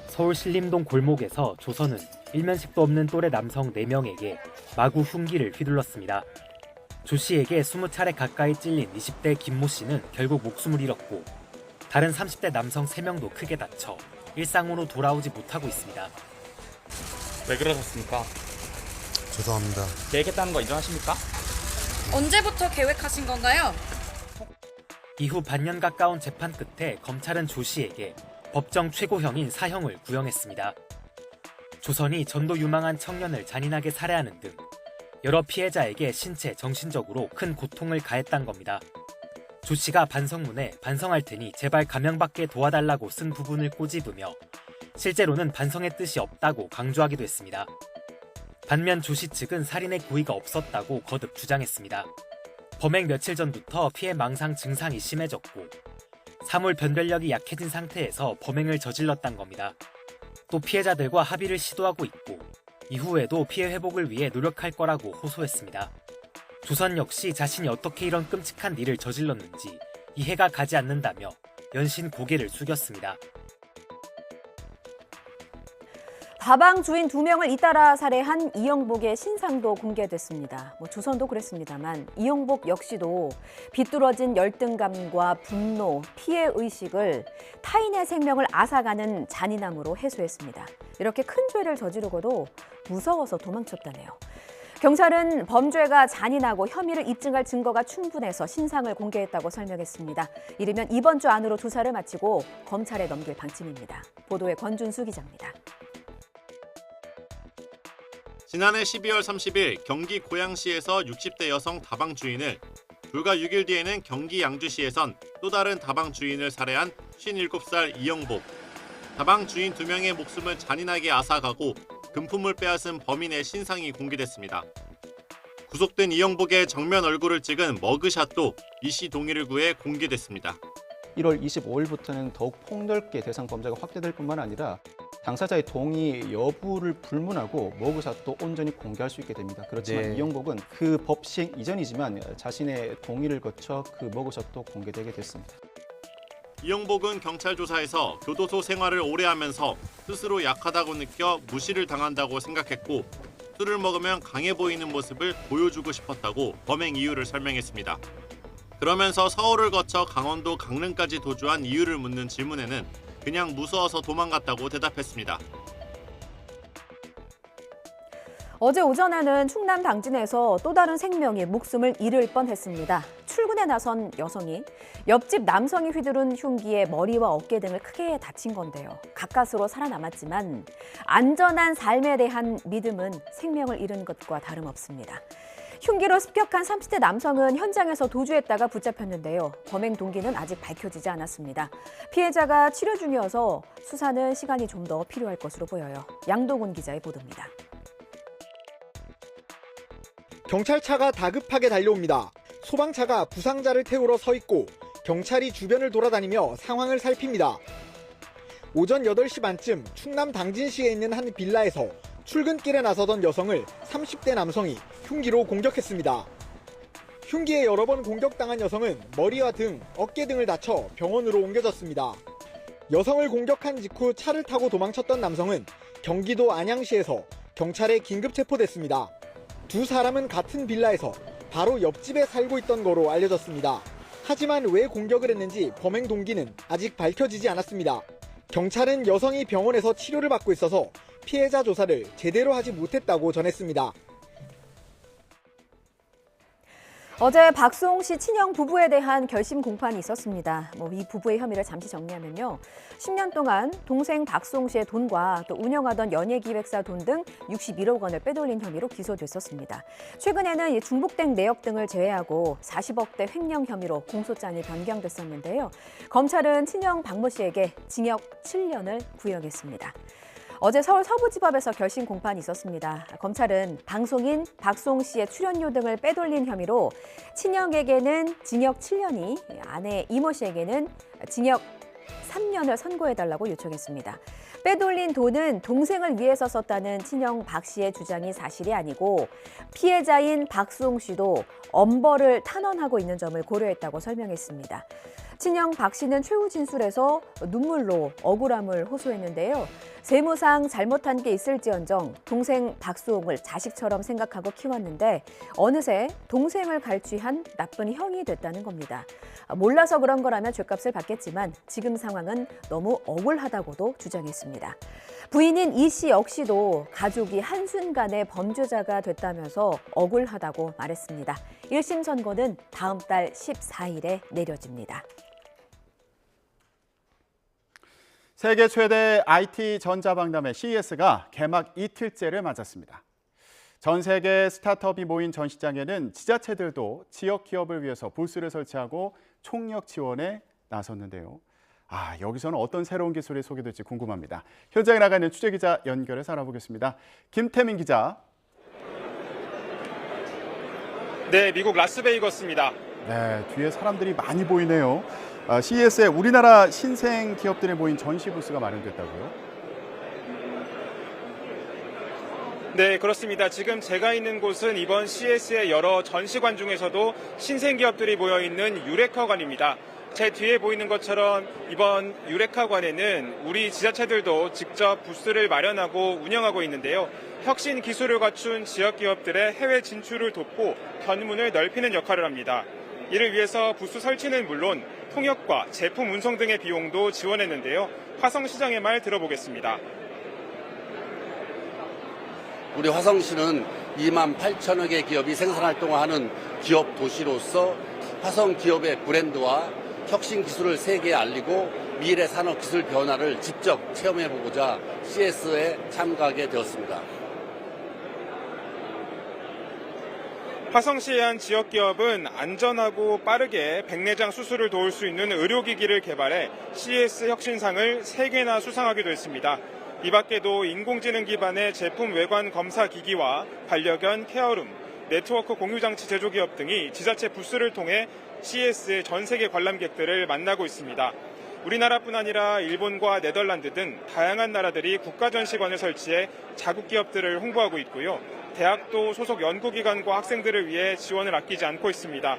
서울 신림동 골목에서 조선은 일면식도 없는 또래 남성 4명에게 마구 흉기를 휘둘렀습니다. 조 씨에게 20차례 가까이 찔린 20대 김모 씨는 결국 목숨을 잃었고 다른 30대 남성 3명도 크게 다쳐 일상으로 돌아오지 못하고 있습니다. 왜 그러셨습니까? 죄송합니다. 계획했다는 거 인정하십니까? 언제부터 계획하신 건가요? 이후 반년 가까운 재판 끝에 검찰은 조 씨에게 법정 최고형인 사형을 구형했습니다. 조선이 전도 유망한 청년을 잔인하게 살해하는 등 여러 피해자에게 신체, 정신적으로 큰 고통을 가했단 겁니다. 조 씨가 반성문에 반성할 테니 제발 감형받게 도와달라고 쓴 부분을 꼬집으며 실제로는 반성의 뜻이 없다고 강조하기도 했습니다. 반면 조 씨 측은 살인의 고의가 없었다고 거듭 주장했습니다. 범행 며칠 전부터 피해 망상 증상이 심해졌고 사물 변별력이 약해진 상태에서 범행을 저질렀단 겁니다. 또 피해자들과 합의를 시도하고 있고 이후에도 피해 회복을 위해 노력할 거라고 호소했습니다. 조선 역시 자신이 어떻게 이런 끔찍한 일을 저질렀는지 이해가 가지 않는다며 연신 고개를 숙였습니다. 다방 주인 2명을 잇따라 살해한 이영복의 신상도 공개됐습니다. 조선도 그랬습니다만 이영복 역시도 비뚤어진 열등감과 분노, 피해의식을 타인의 생명을 앗아가는 잔인함으로 해소했습니다. 이렇게 큰 죄를 저지르고도 무서워서 도망쳤다네요. 경찰은 범죄가 잔인하고 혐의를 입증할 증거가 충분해서 신상을 공개했다고 설명했습니다. 이르면 이번 주 안으로 조사를 마치고 검찰에 넘길 방침입니다. 보도에 권준수 기자입니다. 지난해 12월 30일 경기 고양시에서 60대 여성 다방 주인을, 불과 6일 뒤에는 경기 양주시에선 또 다른 다방 주인을 살해한 57살 이영복. 다방 주인 2명의 목숨을 잔인하게 앗아가고 금품을 빼앗은 범인의 신상이 공개됐습니다. 구속된 이영복의 정면 얼굴을 찍은 머그샷도 이 씨 동의를 구해 공개됐습니다. 1월 25일부터는 더욱 폭넓게 대상 범죄가 확대될 뿐만 아니라 당사자의 동의 여부를 불문하고 머그샷도 온전히 공개할 수 있게 됩니다. 그렇지만 이영복은 그 법 시행 이전이지만 자신의 동의를 거쳐 그 머그샷도 공개되게 됐습니다. 이영복은 경찰 조사에서 교도소 생활을 오래 하면서 스스로 약하다고 느껴 무시를 당한다고 생각했고, 술을 먹으면 강해 보이는 모습을 보여주고 싶었다고 범행 이유를 설명했습니다. 그러면서 서울을 거쳐 강원도 강릉까지 도주한 이유를 묻는 질문에는 그냥 무서워서 도망갔다고 대답했습니다. 어제 오전에는 충남 당진에서 또 다른 생명이 목숨을 잃을 뻔했습니다. 출근에 나선 여성이 옆집 남성이 휘두른 흉기에 머리와 어깨 등을 크게 다친 건데요. 가까스로 살아남았지만 안전한 삶에 대한 믿음은 생명을 잃은 것과 다름없습니다. 흉기로 습격한 30대 남성은 현장에서 도주했다가 붙잡혔는데요. 범행 동기는 아직 밝혀지지 않았습니다. 피해자가 치료 중이어서 수사는 시간이 좀 더 필요할 것으로 보여요. 양도근 기자의 보도입니다. 경찰차가 다급하게 달려옵니다. 소방차가 부상자를 태우러 서 있고 경찰이 주변을 돌아다니며 상황을 살핍니다. 오전 8시 반쯤 충남 당진시에 있는 한 빌라에서 출근길에 나서던 여성을 30대 남성이 흉기로 공격했습니다. 흉기에 여러 번 공격당한 여성은 머리와 등, 어깨 등을 다쳐 병원으로 옮겨졌습니다. 여성을 공격한 직후 차를 타고 도망쳤던 남성은 경기도 안양시에서 경찰에 긴급 체포됐습니다. 두 사람은 같은 빌라에서 바로 옆집에 살고 있던 거로 알려졌습니다. 하지만 왜 공격을 했는지 범행 동기는 아직 밝혀지지 않았습니다. 경찰은 여성이 병원에서 치료를 받고 있어서 피해자 조사를 제대로 하지 못했다고 전했습니다. 어제 박수홍 씨 친형 부부에 대한 결심 공판이 있었습니다. 이 부부의 혐의를 잠시 정리하면요. 10년 동안 동생 박수홍 씨의 돈과 또 운영하던 연예기획사 돈 등 61억 원을 빼돌린 혐의로 기소됐었습니다. 최근에는 중복된 내역 등을 제외하고 40억대 횡령 혐의로 공소장이 변경됐었는데요. 검찰은 친형 박모 씨에게 징역 7년을 구형했습니다. 어제 서울 서부지법에서 결심 공판이 있었습니다. 검찰은 방송인 박수홍 씨의 출연료 등을 빼돌린 혐의로 친형에게는 징역 7년이, 아내 이모 씨에게는 징역 3년을 선고해달라고 요청했습니다. 빼돌린 돈은 동생을 위해서 썼다는 친형 박 씨의 주장이 사실이 아니고 피해자인 박수홍 씨도 엄벌을 탄원하고 있는 점을 고려했다고 설명했습니다. 친형 박 씨는 최후 진술에서 눈물로 억울함을 호소했는데요. 세무상 잘못한 게 있을지언정 동생 박수홍을 자식처럼 생각하고 키웠는데 어느새 동생을 갈취한 나쁜 형이 됐다는 겁니다. 몰라서 그런 거라면 죗값을 받겠지만 지금 상황은 너무 억울하다고도 주장했습니다. 부인인 이 씨 역시도 가족이 한순간에 범죄자가 됐다면서 억울하다고 말했습니다. 1심 선고는 다음 달 14일에 내려집니다. 세계 최대 IT 전자박람회 CES가 개막 이틀째를 맞았습니다. 전 세계 스타트업이 모인 전시장에는 지자체들도 지역 기업을 위해서 부스를 설치하고 총력 지원에 나섰는데요. 여기서는 어떤 새로운 기술이 소개될지 궁금합니다. 현장에 나가 있는 취재기자 연결해서 알아보겠습니다. 김태민 기자. 네, 미국 라스베이거스입니다. 네, 뒤에 사람들이 많이 보이네요. CES에 우리나라 신생 기업들이 모인 전시 부스가 마련됐다고요? 네, 그렇습니다. 지금 제가 있는 곳은 이번 CES의 여러 전시관 중에서도 신생 기업들이 모여있는 유레카관입니다. 제 뒤에 보이는 것처럼 이번 유레카관에는 우리 지자체들도 직접 부스를 마련하고 운영하고 있는데요. 혁신 기술을 갖춘 지역 기업들의 해외 진출을 돕고 견문을 넓히는 역할을 합니다. 이를 위해서 부스 설치는 물론 통역과 제품 운송 등의 비용도 지원했는데요. 화성시장의 말 들어보겠습니다. 우리 화성시는 2만 8천여 개 기업이 생산활동을 하는 기업 도시로서 화성 기업의 브랜드와 혁신 기술을 세계에 알리고 미래 산업 기술 변화를 직접 체험해보고자 CES에 참가하게 되었습니다. 화성시의 한 지역기업은 안전하고 빠르게 백내장 수술을 도울 수 있는 의료기기를 개발해 CES 혁신상을 3개나 수상하기도 했습니다. 이 밖에도 인공지능 기반의 제품 외관 검사 기기와 반려견 케어룸, 네트워크 공유장치 제조기업 등이 지자체 부스를 통해 CES 전 세계 관람객들을 만나고 있습니다. 우리나라뿐 아니라 일본과 네덜란드 등 다양한 나라들이 국가전시관을 설치해 자국 기업들을 홍보하고 있고요. 대학도 소속 연구기관과 학생들을 위해 지원을 아끼지 않고 있습니다.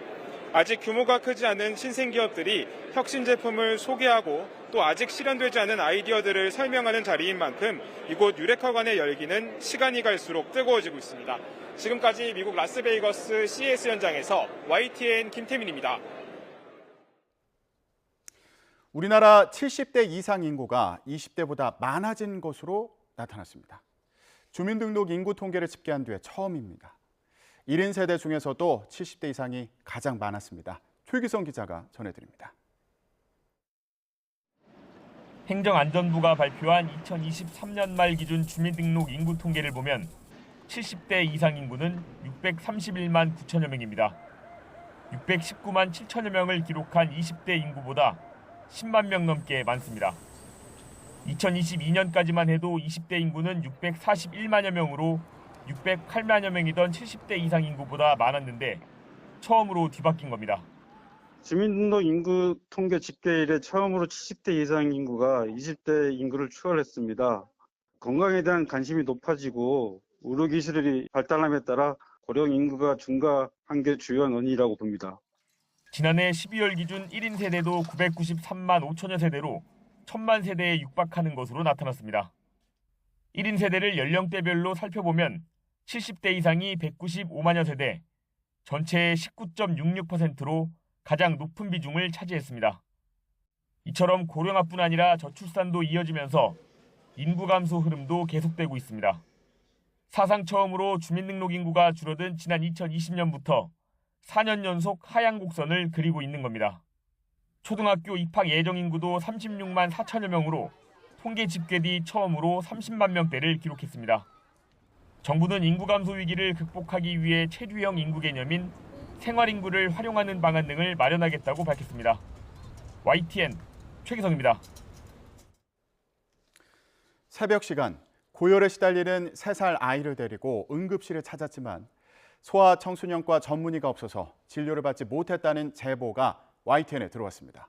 아직 규모가 크지 않은 신생기업들이 혁신 제품을 소개하고 또 아직 실현되지 않은 아이디어들을 설명하는 자리인 만큼 이곳 유레카관의 열기는 시간이 갈수록 뜨거워지고 있습니다. 지금까지 미국 라스베이거스 CES 현장에서 YTN 김태민입니다. 우리나라 70대 이상 인구가 20대보다 많아진 것으로 나타났습니다. 주민등록 인구 통계를 집계한 뒤에 처음입니다. 1인 세대 중에서도 70대 이상이 가장 많았습니다. 최기성 기자가 전해드립니다. 행정안전부가 발표한 2023년 말 기준 주민등록 인구 통계를 보면 70대 이상 인구는 631만 9천여 명입니다. 619만 7천여 명을 기록한 20대 인구보다 10만 명 넘게 많습니다. 2022년까지만 해도 20대 인구는 641만여 명으로 608만여 명이던 70대 이상 인구보다 많았는데 처음으로 뒤바뀐 겁니다. 주민등록 인구 통계 집계 이래 처음으로 70대 이상 인구가 20대 인구를 추월했습니다. 건강에 대한 관심이 높아지고 의료기술이 발달함에 따라 고령 인구가 증가한 게 주요한 원인이라고 봅니다. 지난해 12월 기준 1인 세대도 993만 5천여 세대로 1000만 세대에 육박하는 것으로 나타났습니다. 1인 세대를 연령대별로 살펴보면 70대 이상이 195만여 세대, 전체의 19.66%로 가장 높은 비중을 차지했습니다. 이처럼 고령화뿐 아니라 저출산도 이어지면서 인구 감소 흐름도 계속되고 있습니다. 사상 처음으로 주민등록 인구가 줄어든 지난 2020년부터 4년 연속 하향 곡선을 그리고 있는 겁니다. 초등학교 입학 예정 인구도 36만 4천여 명으로 통계 집계 뒤 처음으로 30만 명대를 기록했습니다. 정부는 인구 감소 위기를 극복하기 위해 체류형 인구 개념인 생활인구를 활용하는 방안 등을 마련하겠다고 밝혔습니다. YTN 최기성입니다. 새벽 시간 고열에 시달리는 3살 아이를 데리고 응급실을 찾았지만 소아청소년과 전문의가 없어서 진료를 받지 못했다는 제보가 YTN에 들어왔습니다.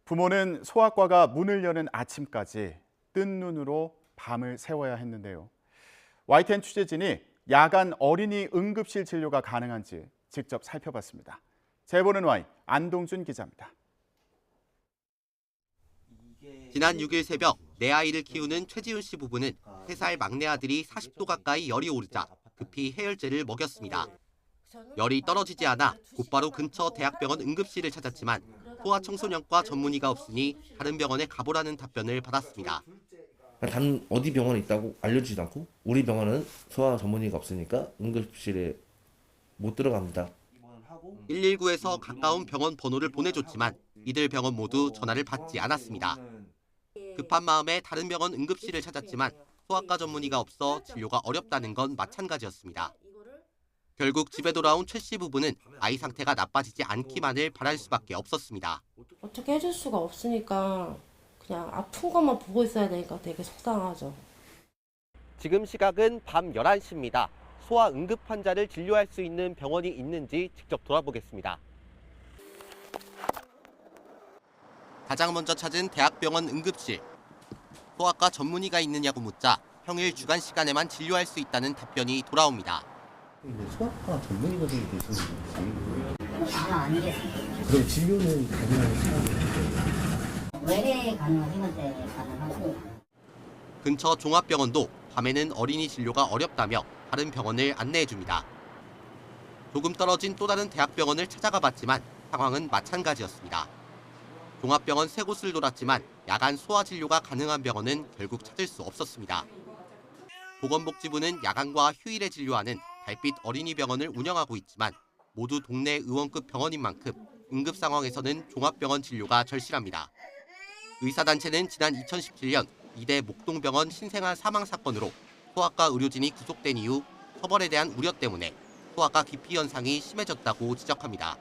부모는 소아과가 문을 여는 아침까지 뜬 눈으로 밤을 새워야 했는데요. YTN 취재진이 야간 어린이 응급실 진료가 가능한지 직접 살펴봤습니다. 제보는 Y 안동준 기자입니다. 지난 6일 새벽 내 아이를 키우는 최지훈 씨 부부는 3살 막내 아들이 40도 가까이 열이 오르자 급히 해열제를 먹였습니다. 열이 떨어지지 않아 곧바로 근처 대학병원 응급실을 찾았지만 소아청소년과 전문의가 없으니 다른 병원에 가보라는 답변을 받았습니다. 단 어디 병원에 있다고 알려주지도 않고 우리 병원은 소아 전문의가 없으니까 응급실에 못 들어갑니다. 119에서 가까운 병원 번호를 보내줬지만 이들 병원 모두 전화를 받지 않았습니다. 급한 마음에 다른 병원 응급실을 찾았지만 소아과 전문의가 없어 진료가 어렵다는 건 마찬가지였습니다. 결국 집에 돌아온 최 씨 부부는 아이 상태가 나빠지지 않기만을 바랄 수밖에 없었습니다. 어떻게 해줄 수가 없으니까 그냥 아픈 것만 보고 있어야 되니까 되게 속상하죠. 지금 시각은 밤 11시입니다. 소아 응급 환자를 진료할 수 있는 병원이 있는지 직접 돌아보겠습니다. 가장 먼저 찾은 대학병원 응급실. 소아과 전문의가 있느냐고 묻자 평일 주간 시간에만 진료할 수 있다는 답변이 돌아옵니다. 소아과 전문의가 되게 계시는지 아니겠습니다. 그럼 진료는 가능한지 외래 가능하시면 가능하십니다. 근처 종합병원도 밤에는 어린이 진료가 어렵다며 다른 병원을 안내해줍니다. 조금 떨어진 또 다른 대학병원을 찾아가 봤지만 상황은 마찬가지였습니다. 종합병원 3곳을 돌았지만 야간 소아 진료가 가능한 병원은 결국 찾을 수 없었습니다. 보건복지부는 야간과 휴일에 진료하는 달빛 어린이병원을 운영하고 있지만 모두 동네 의원급 병원인 만큼 응급 상황에서는 종합병원 진료가 절실합니다. 의사단체는 지난 2017년 이대 목동병원 신생아 사망 사건으로 소아과 의료진이 구속된 이후 처벌에 대한 우려 때문에 소아과 기피 현상이 심해졌다고 지적합니다.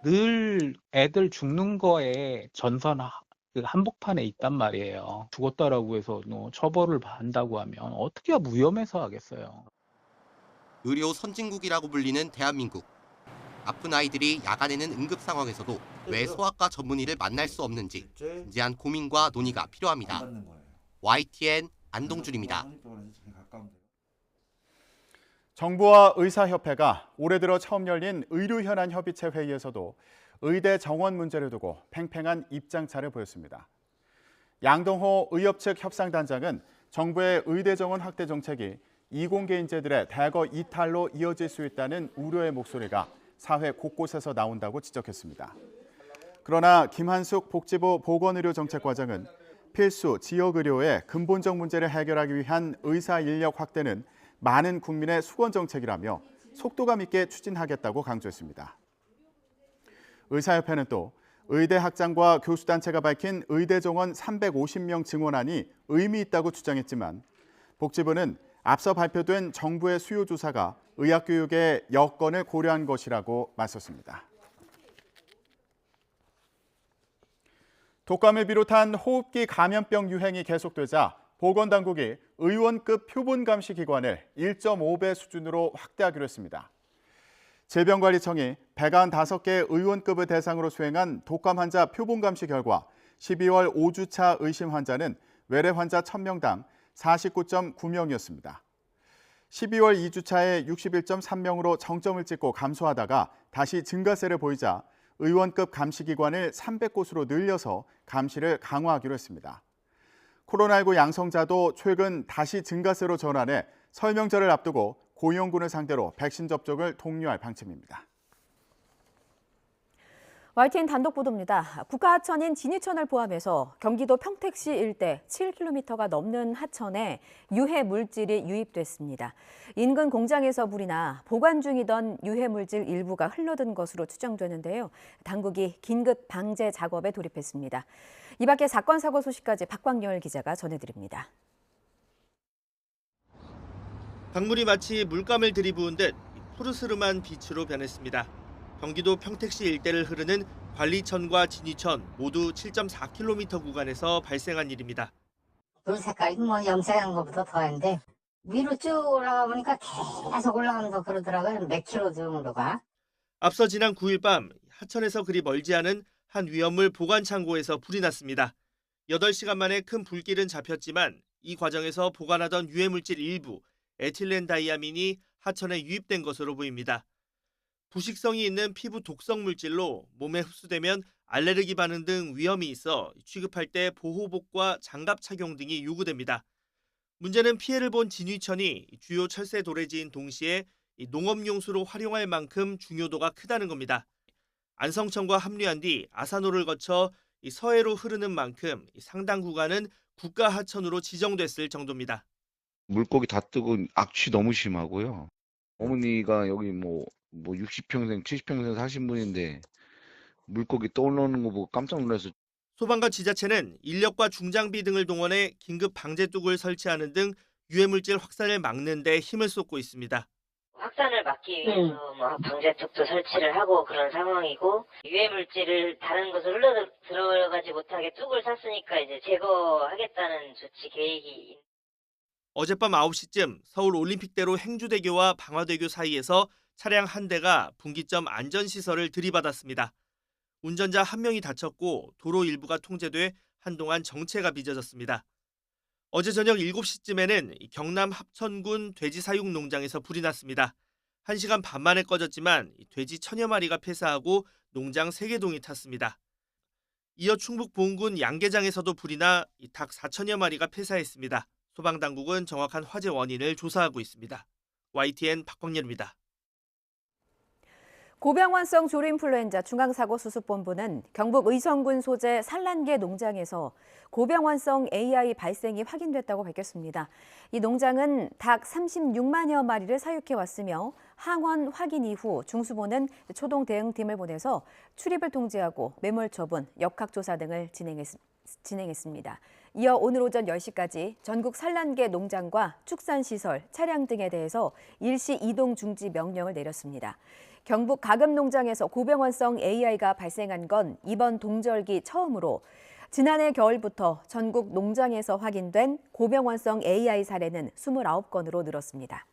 늘 애들 죽는 거에 전선 한복판에 있단 말이에요. 죽었다라고 해서 처벌을 한다고 하면 어떻게 무혐의서 하겠어요. 의료 선진국이라고 불리는 대한민국. 아픈 아이들이 야간에는 응급 상황에서도 왜 소아과 전문의를 만날 수 없는지 진지한 고민과 논의가 필요합니다. YTN 안동준입니다. 정부와 의사협회가 올해 들어 처음 열린 의료현안협의체 회의에서도 의대 정원 문제를 두고 팽팽한 입장차를 보였습니다. 양동호 의협 측 협상단장은 정부의 의대 정원 확대 정책이 이공계 인재들의 대거 이탈로 이어질 수 있다는 우려의 목소리가 사회 곳곳에서 나온다고 지적했습니다. 그러나 김한숙 복지부 보건의료정책과장은 필수 지역의료의 근본적 문제를 해결하기 위한 의사 인력 확대는 많은 국민의 수건 정책이라며 속도감 있게 추진하겠다고 강조했습니다. 의사협회는 또 의대 학장과 교수단체가 밝힌 의대 정원 350명 증원안이 의미 있다고 주장했지만 복지부는 앞서 발표된 정부의 수요 조사가 의학교육의 여건을 고려한 것이라고 맞섰습니다. 독감을 비롯한 호흡기 감염병 유행이 계속되자 보건당국이 의원급 표본감시기관을 1.5배 수준으로 확대하기로 했습니다. 질병관리청이 195개 의원급을 대상으로 수행한 독감 환자 표본감시 결과 12월 5주차 의심 환자는 외래 환자 1000명당 49.9명이었습니다. 12월 2주차에 61.3명으로 정점을 찍고 감소하다가 다시 증가세를 보이자 의원급 감시기관을 300곳으로 늘려서 감시를 강화하기로 했습니다. 코로나19 양성자도 최근 다시 증가세로 전환해 설명절을 앞두고 고위험군을 상대로 백신 접종을 독려할 방침입니다. YTN 단독 보도입니다. 국가하천인 진이천을 포함해서 경기도 평택시 일대 7km가 넘는 하천에 유해 물질이 유입됐습니다. 인근 공장에서 불이 나 보관 중이던 유해 물질 일부가 흘러든 것으로 추정되는데요. 당국이 긴급 방제 작업에 돌입했습니다. 이 밖에 사건 사고 소식까지 박광열 기자가 전해드립니다. 강물이 마치 물감을 들이부은 듯 푸르스름한 빛으로 변했습니다. 경기도 평택시 일대를 흐르는 관리천과 진이천 모두 7.4km 구간에서 발생한 일입니다. 물 색깔이 염색한 것보다 더한데 위로 쭉 올라가 보니까 계속 올라간다 그러더라고요. 몇 킬로 정도가. 앞서 지난 9일 밤 하천에서 그리 멀지 않은 한 위험물 보관 창고에서 불이 났습니다. 8시간 만에 큰 불길은 잡혔지만 이 과정에서 보관하던 유해물질 일부 에틸렌 다이아민이 하천에 유입된 것으로 보입니다. 부식성이 있는 피부 독성 물질로 몸에 흡수되면 알레르기 반응 등 위험이 있어 취급할 때 보호복과 장갑 착용 등이 요구됩니다. 문제는 피해를 본 진위천이 주요 철새 도래지인 동시에 농업용수로 활용할 만큼 중요도가 크다는 겁니다. 안성천과 합류한 뒤 아산호를 거쳐 서해로 흐르는 만큼 상당 구간은 국가하천으로 지정됐을 정도입니다. 물고기 다 뜨고 악취 너무 심하고요. 어머니가 여기 60평생, 70평생 사신 분인데 물고기 떠오르는 거 보고 깜짝 놀라서. 소방과 지자체는 인력과 중장비 등을 동원해 긴급 방제뚝을 설치하는 등 유해물질 확산을 막는 데 힘을 쏟고 있습니다. 확산을 막기 위해서 방제뚝도 설치를 하고 그런 상황이고 유해물질을 다른 곳으로 흘러 들어가지 못하게 뚝을 샀으니까 이제 제거하겠다는 조치 계획이. 어젯밤 9시쯤 서울 올림픽대로 행주대교와 방화대교 사이에서 차량 한 대가 분기점 안전시설을 들이받았습니다. 운전자 1명이 다쳤고 도로 일부가 통제돼 한동안 정체가 빚어졌습니다. 어제 저녁 7시쯤에는 경남 합천군 돼지 사육 농장에서 불이 났습니다. 1시간 반 만에 꺼졌지만 돼지 1000여 마리가 폐사하고 농장 3개동이 탔습니다. 이어 충북 보은군 양계장에서도 불이 나 닭 4천여 마리가 폐사했습니다. 소방당국은 정확한 화재 원인을 조사하고 있습니다. YTN 박광렬입니다. 고병환성 조류인플루엔자 중앙사고수습본부는 경북 의성군 소재 산란계 농장에서 고병환성 AI 발생이 확인됐다고 밝혔습니다. 이 농장은 닭 36만여 마리를 사육해 왔으며 항원 확인 이후 중수본은 초동 대응팀을 보내서 출입을 통제하고 매몰 처분, 역학조사 등을 진행했습니다. 이어 오늘 오전 10시까지 전국 산란계 농장과 축산시설, 차량 등에 대해서 일시 이동 중지 명령을 내렸습니다. 경북 가금농장에서 고병환성 AI가 발생한 건 이번 동절기 처음으로 지난해 겨울부터 전국 농장에서 확인된 고병환성 AI 사례는 29건으로 늘었습니다.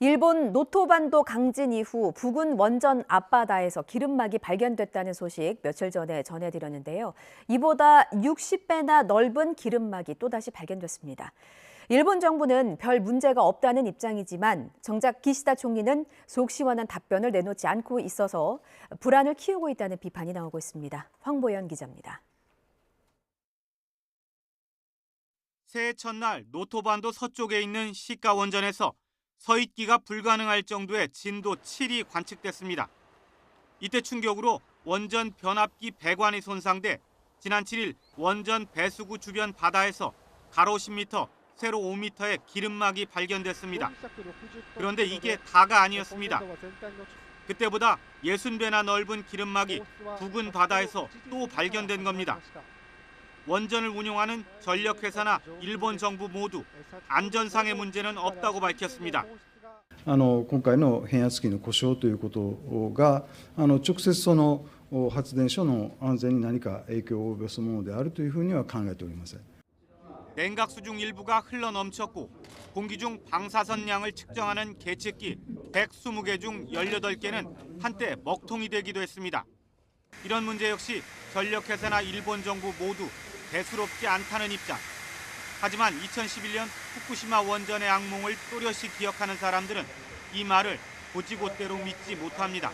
일본 노토반도 강진 이후 부근 원전 앞바다에서 기름막이 발견됐다는 소식 며칠 전에 전해드렸는데요. 이보다 60배나 넓은 기름막이 또다시 발견됐습니다. 일본 정부는 별 문제가 없다는 입장이지만 정작 기시다 총리는 속 시원한 답변을 내놓지 않고 있어서 불안을 키우고 있다는 비판이 나오고 있습니다. 황보연 기자입니다. 새해 첫날 노토반도 서쪽에 있는 시카 원전에서 서있기가 불가능할 정도의 진도 7이 관측됐습니다. 이때 충격으로 원전 변압기 배관이 손상돼 지난 7일 원전 배수구 주변 바다에서 가로 10m, 세로 5m의 기름막이 발견됐습니다. 그런데 이게 다가 아니었습니다. 그때보다 60배나 넓은 기름막이 부근 바다에서 또 발견된 겁니다. 원전을 운용하는 전력회사나 일본 정부 모두 안전상의 문제는 없다고 밝혔습니다. 今回の変圧器の故障ということが直接その発電所の安全に何か影響を及ぼすものであるというふうには考えておりません。 냉각수 중 일부가 흘러 넘쳤고 공기 중 방사선량을 측정하는 계측기 120개 중 18개는 한때 먹통이 되기도 했습니다. 이런 문제 역시 전력회사나 일본 정부 모두 대수롭지 않다는 입장. 하지만 2011년 후쿠시마 원전의 악몽을 또렷이 기억하는 사람들은 이 말을 곧이곧대로 믿지 못합니다.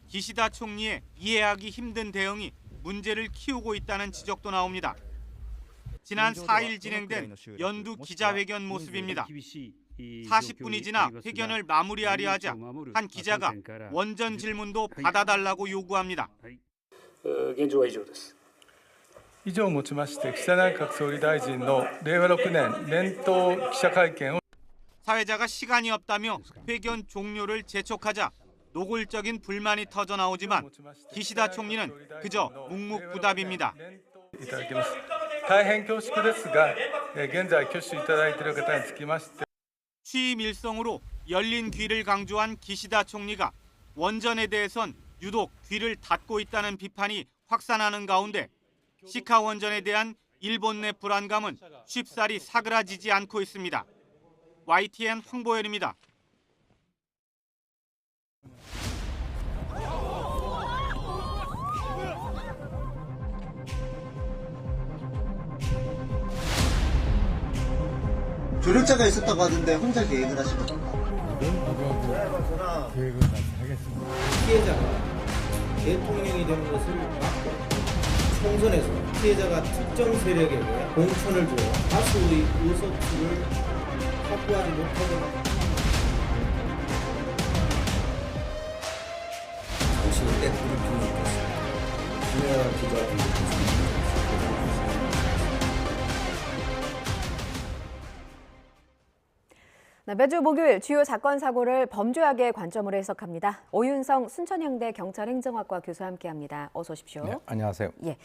기시다 총리의 이해하기 힘든 대응이 문제를 키우고 있다는 지적도 나옵니다. 지난 4일 진행된 연두 기자회견 모습입니다. 40분이 지나 회견을 마무리하려 하자 한 기자가 원전 질문도 받아달라고 요구합니다. 現状は以上です。以上をもちまして岸田内閣総理大臣の令和6年年頭記者会見を 사회자가 시간이 없다며 회견 종료를 재촉하자 노골적인 불만이 터져 나오지만 기시다 총리는 그저 묵묵부답입니다. いただきます。大変恐縮ですが、現在挙手いただいている方につきまして 취임 일성으로 열린 귀를 강조한 기시다 총리가 원전에 대해선 유독 귀를 닫고 있다는 비판이 확산하는 가운데 시카 원전에 대한 일본 내 불안감은 쉽사리 사그라지지 않고 있습니다. YTN 황보열입니다. 조력자가 있었다고 하던데 혼자 계획을 하신 겁니까? 계획을 같이 하겠습니다. 피해자가 대통령이 되는 것을 막고 총선에서 피해자가 특정 세력에게 공천을 주어 다수의 의석수를 확보하지 못하도록 당신은 때 브리핑이 있겠습니다. 중요한 기자들이 매주 목요일 주요 사건 사고를 범죄학의 관점으로 해석합니다. 오윤성 순천향대 경찰행정학과 교수와 함께합니다. 어서 오십시오. 네, 안녕하세요. 예,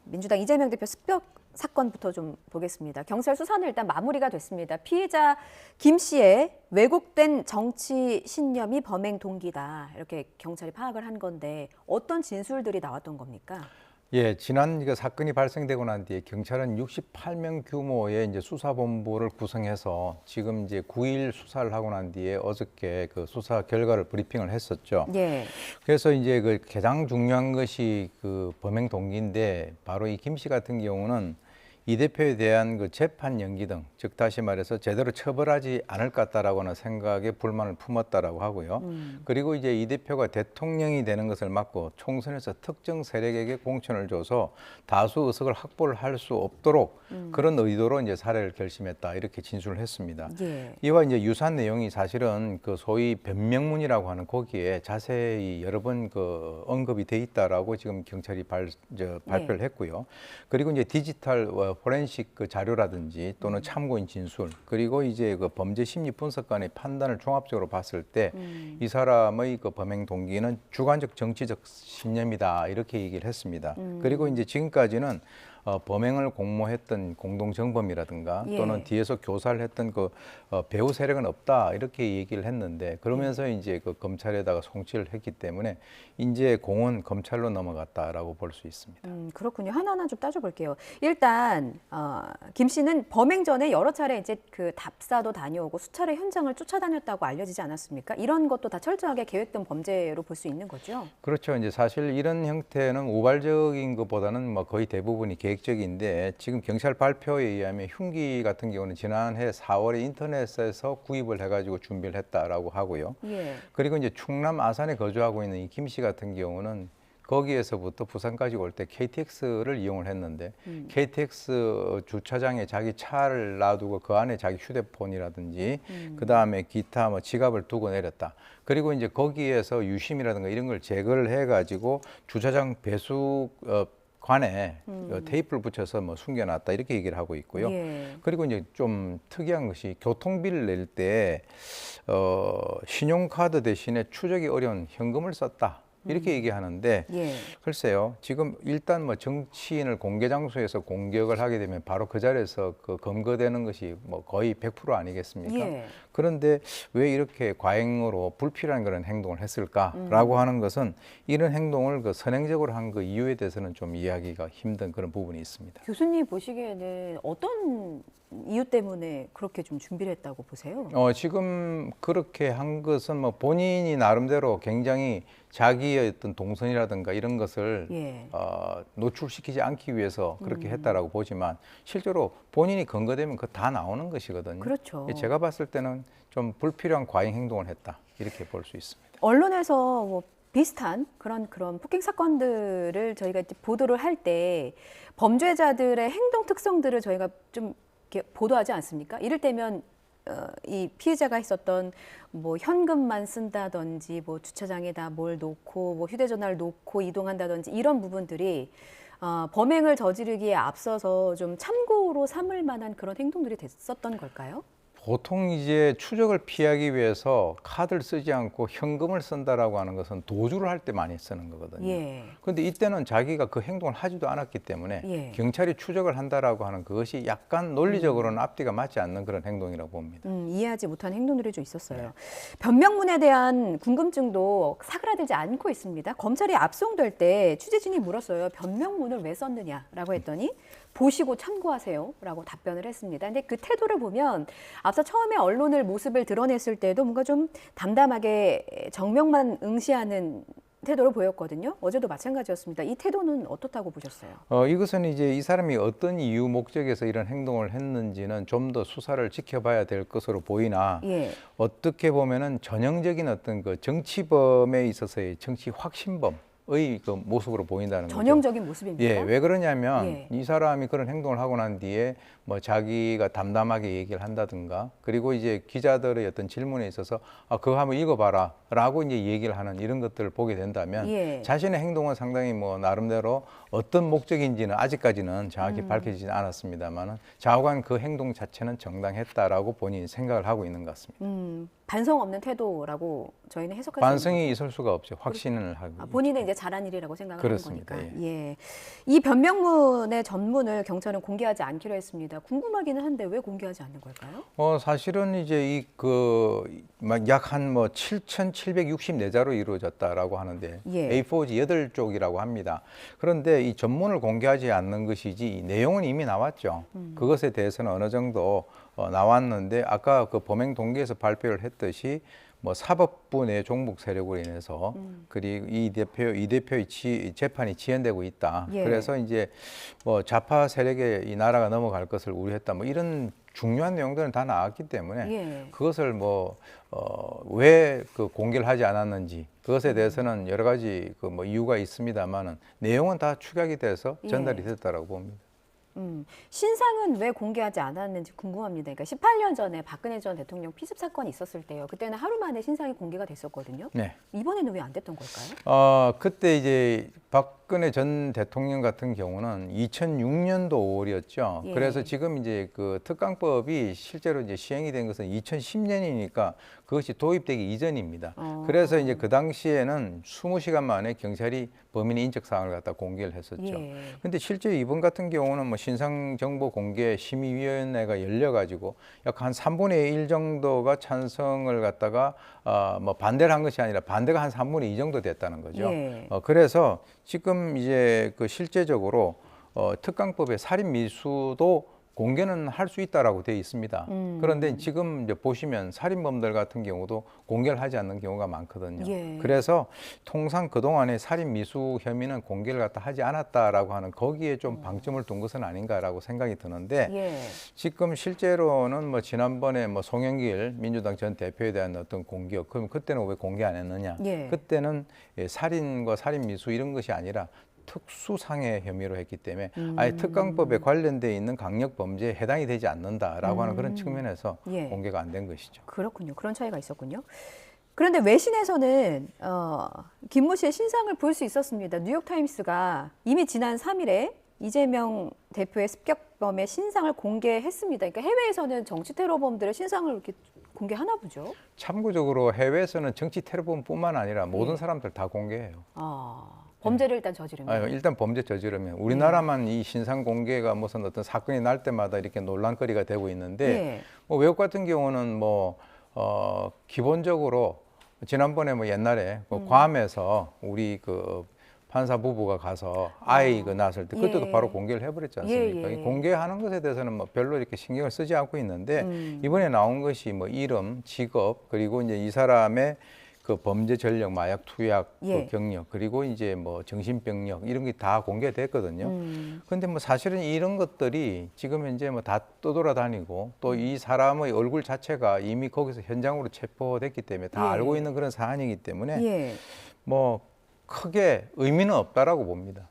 민주당 이재명 대표 습격 사건부터 좀 보겠습니다. 경찰 수사는 일단 마무리가 됐습니다. 피해자 김 씨의 왜곡된 정치 신념이 범행 동기다. 이렇게 경찰이 파악을 한 건데 어떤 진술들이 나왔던 겁니까? 예, 지난 사건이 발생되고 난 뒤에 경찰은 68명 규모의 이제 수사본부를 구성해서 지금 이제 9일 수사를 하고 난 뒤에 어저께 그 수사 결과를 브리핑을 했었죠. 예. 그래서 이제 그 가장 중요한 것이 그 범행 동기인데 바로 이 김 씨 같은 경우는 이 대표에 대한 그 재판 연기 등, 즉 다시 말해서 제대로 처벌하지 않을 것 같다라고는 생각에 불만을 품었다라고 하고요. 그리고 이제 이 대표가 대통령이 되는 것을 막고 총선에서 특정 세력에게 공천을 줘서 다수 의석을 확보를 할 수 없도록 그런 의도로 이제 살해를 결심했다, 이렇게 진술을 했습니다. 예. 이와 이제 유사한 내용이 사실은 그 소위 변명문이라고 하는 거기에 자세히 여러 번 그 언급이 돼 있다라고 지금 경찰이 발표를 했고요. 그리고 이제 디지털 포렌식 그 자료라든지 또는 참고인 진술, 그리고 이제 그 범죄 심리 분석관의 판단을 종합적으로 봤을 때 이 사람의 그 범행 동기는 주관적 정치적 신념이다, 이렇게 얘기를 했습니다. 그리고 이제 지금까지는 범행을 공모했던 공동정범이라든가 또는 예. 뒤에서 교사를 했던 그 배후 세력은 없다, 이렇게 얘기를 했는데, 그러면서 이제 그 검찰에다가 송치를 했기 때문에 이제 공은 검찰로 넘어갔다라고 볼 수 있습니다. 그렇군요. 하나하나 좀 따져볼게요. 일단 김 씨는 범행 전에 여러 차례 이제 그 답사도 다녀오고 수차례 현장을 쫓아다녔다고 알려지지 않았습니까? 이런 것도 다 철저하게 계획된 범죄로 볼 수 있는 거죠? 그렇죠. 이제 사실 이런 형태는 우발적인 것보다는 뭐 거의 대부분이 계획적인데, 지금 경찰 발표에 의하면 흉기 같은 경우는 지난해 4월에 인터넷에서 구입을 해가지고 준비를 했다라고 하고요. 예. 그리고 이제 충남 아산에 거주하고 있는 이 김 씨 같은 경우는 거기에서부터 부산까지 올 때 KTX를 이용을 했는데 KTX 주차장에 자기 차를 놔두고 그 안에 자기 휴대폰이라든지 그다음에 기타 뭐 지갑을 두고 내렸다. 그리고 이제 거기에서 유심이라든가 이런 걸 제거를 해가지고 주차장 배수 관에 테이프를 붙여서 뭐 숨겨놨다, 이렇게 얘기를 하고 있고요. 예. 그리고 이제 좀 특이한 것이 교통비를 낼 때 신용카드 대신에 추적이 어려운 현금을 썼다, 이렇게 얘기하는데, 예. 글쎄요, 지금 일단 뭐 정치인을 공개 장소에서 공격을 하게 되면 바로 그 자리에서 그 검거되는 것이 뭐 거의 100% 아니겠습니까? 예. 그런데 왜 이렇게 과잉으로 불필요한 그런 행동을 했을까라고 하는 것은, 이런 행동을 그 선행적으로 한 그 이유에 대해서는 좀 이해하기가 힘든 그런 부분이 있습니다. 교수님 보시기에는 어떤 이유 때문에 그렇게 좀 준비를 했다고 보세요? 지금 그렇게 한 것은 뭐 본인이 나름대로 굉장히 자기의 어떤 동선이라든가 이런 것을 예. 노출시키지 않기 위해서 그렇게 했다라고 보지만, 실제로 본인이 검거되면 그거 다 나오는 것이거든요. 그렇죠. 제가 봤을 때는 좀 불필요한 과잉 행동을 했다, 이렇게 볼 수 있습니다. 언론에서 뭐 비슷한 그런 폭행 사건들을 저희가 이제 보도를 할 때 범죄자들의 행동 특성들을 저희가 좀 이렇게 보도하지 않습니까? 이를테면 이 피해자가 있었던 뭐 현금만 쓴다든지, 뭐 주차장에다 뭘 놓고 뭐 휴대전화를 놓고 이동한다든지, 이런 부분들이 범행을 저지르기에 앞서서 좀 참고로 삼을 만한 그런 행동들이 됐었던 걸까요? 보통 이제 추적을 피하기 위해서 카드를 쓰지 않고 현금을 쓴다라고 하는 것은 도주를 할 때 많이 쓰는 거거든요. 예. 그런데 이때는 자기가 그 행동을 하지도 않았기 때문에 예. 경찰이 추적을 한다라고 하는 그것이 약간 논리적으로는 앞뒤가 맞지 않는 그런 행동이라고 봅니다. 이해하지 못한 행동들이 좀 있었어요. 변명문에 대한 궁금증도 사그라들지 않고 있습니다. 검찰이 압송될 때 취재진이 물었어요. 변명문을 왜 썼느냐라고 했더니 보시고 참고하세요 라고 답변을 했습니다. 근데 그 태도를 보면 앞서 처음에 언론을 모습을 드러냈을 때도 뭔가 좀 담담하게 정명만 응시하는 태도를 보였거든요. 어제도 마찬가지였습니다. 이 태도는 어떻다고 보셨어요? 이것은 이제 이 사람이 어떤 이유 목적에서 이런 행동을 했는지는 좀 더 수사를 지켜봐야 될 것으로 보이나, 예. 어떻게 보면은 전형적인 어떤 그 정치범에 있어서의 정치 확신범 의 그 모습으로 보인다는 거죠. 전형적인 모습입니까? 예, 왜 그러냐면 예. 이 사람이 그런 행동을 하고 난 뒤에 뭐 자기가 담담하게 얘기를 한다든가, 그리고 이제 기자들의 어떤 질문에 있어서 그거 한번 읽어봐라 라고 이제 얘기를 하는 이런 것들을 보게 된다면 예. 자신의 행동은 상당히 뭐 나름대로 어떤 목적인지는 아직까지는 정확히 밝혀지지 않았습니다만은 좌우간 그 행동 자체는 정당했다라고 본인이 생각을 하고 있는 것 같습니다. 반성 없는 태도라고 저희는 해석할 수 있는 반성이 있을 수가 없죠. 확신을 하고. 본인은 이제 잘한 일이라고 생각을 그렇습니다. 하는 거니까. 예. 이 변명문의 전문을 경찰은 공개하지 않기로 했습니다. 궁금하기는 한데 왜 공개하지 않는 걸까요? 사실은 이제 약 한 뭐 7,764자로 이루어졌다라고 하는데 예. A4지 8쪽이라고 합니다. 그런데 이 전문을 공개하지 않는 것이지 이 내용은 이미 나왔죠. 그것에 대해서는 어느 정도 나왔는데, 아까 그 범행 동기에서 발표를 했듯이 뭐 사법부 내 종북 세력으로 인해서 그리고 이 대표의 재판이 지연되고 있다. 예. 그래서 이제 뭐 좌파 세력에 이 나라가 넘어갈 것을 우려했다. 뭐 이런 중요한 내용들은 다 나왔기 때문에 예. 그것을 뭐 왜 그 공개를 하지 않았는지 그것에 대해서는 여러 가지 그 뭐 이유가 있습니다만은 내용은 다 축약이 돼서 전달이 됐다라고 봅니다. 신상은 왜 공개하지 않았는지 궁금합니다. 그러니까 18년 전에 박근혜 전 대통령 피습 사건이 있었을 때요. 그때는 하루 만에 신상이 공개가 됐었거든요. 네. 이번에는 왜 안 됐던 걸까요? 그때 이제 박근혜 전 대통령 같은 경우는 2006년도 5월이었죠. 예. 그래서 지금 이제 그 특강법이 실제로 이제 시행이 된 것은 2010년이니까 그것이 도입되기 이전입니다. 그래서 이제 그 당시에는 20시간 만에 경찰이 범인의 인적 사항을 갖다 공개를 했었죠. 예. 근데 실제 이번 같은 경우는 뭐 신상 정보 공개 심의위원회가 열려가지고 약 한 3분의 1 정도가 찬성을 갖다가 뭐 반대를 한 것이 아니라 반대가 한 3분의 2 정도 됐다는 거죠. 예. 그래서 지금 이제 그 실제적으로 특강법의 살인 미수도 공개는 할 수 있다라고 되어 있습니다. 그런데 지금 이제 보시면 살인범들 같은 경우도 공개를 하지 않는 경우가 많거든요. 예. 그래서 통상 그동안에 살인 미수 혐의는 공개를 갖다 하지 않았다라고 하는 거기에 좀 방점을 둔 것은 아닌가라고 생각이 드는데 예. 지금 실제로는 뭐 지난번에 뭐 송영길 민주당 전 대표에 대한 어떤 공격, 그럼 그때는 왜 공개 안 했느냐? 예. 그때는 살인과 살인 미수 이런 것이 아니라 특수상해 혐의로 했기 때문에 아예 특강법에 관련돼 있는 강력 범죄에 해당이 되지 않는다라고 하는 그런 측면에서 예. 공개가 안 된 것이죠. 그렇군요. 그런 차이가 있었군요. 그런데 외신에서는 김모 씨의 신상을 볼 수 있었습니다. 뉴욕타임스가 이미 지난 3일에 이재명 대표의 습격범의 신상을 공개했습니다. 그러니까 해외에서는 정치 테러범들의 신상을 이렇게 공개하나 보죠. 참고적으로 해외에서는 정치 테러범뿐만 아니라 모든 예. 사람들 다 공개해요. 범죄를 일단 저지르면. 일단 범죄 저지르면 우리나라만 이 신상 공개가 무슨 어떤 사건이 날 때마다 이렇게 논란거리가 되고 있는데 예. 뭐 외국 같은 경우는 뭐 기본적으로 지난번에 뭐 옛날에 그 괌에서 우리 그 판사 부부가 가서 아이 그 낳았을 때 그때도 예. 바로 공개를 해버렸지 않습니까? 예, 예. 공개하는 것에 대해서는 뭐 별로 이렇게 신경을 쓰지 않고 있는데 이번에 나온 것이 뭐 이름, 직업 그리고 이제 이 사람의 그 범죄 전력, 마약 투약, 예. 그 경력 그리고 이제 뭐 정신병력 이런 게 다 공개됐거든요. 그런데 뭐 사실은 이런 것들이 지금 현재 뭐 다 떠돌아다니고 또 이 사람의 얼굴 자체가 이미 거기서 현장으로 체포됐기 때문에 다 예. 알고 있는 그런 사안이기 때문에 예. 뭐 크게 의미는 없다라고 봅니다.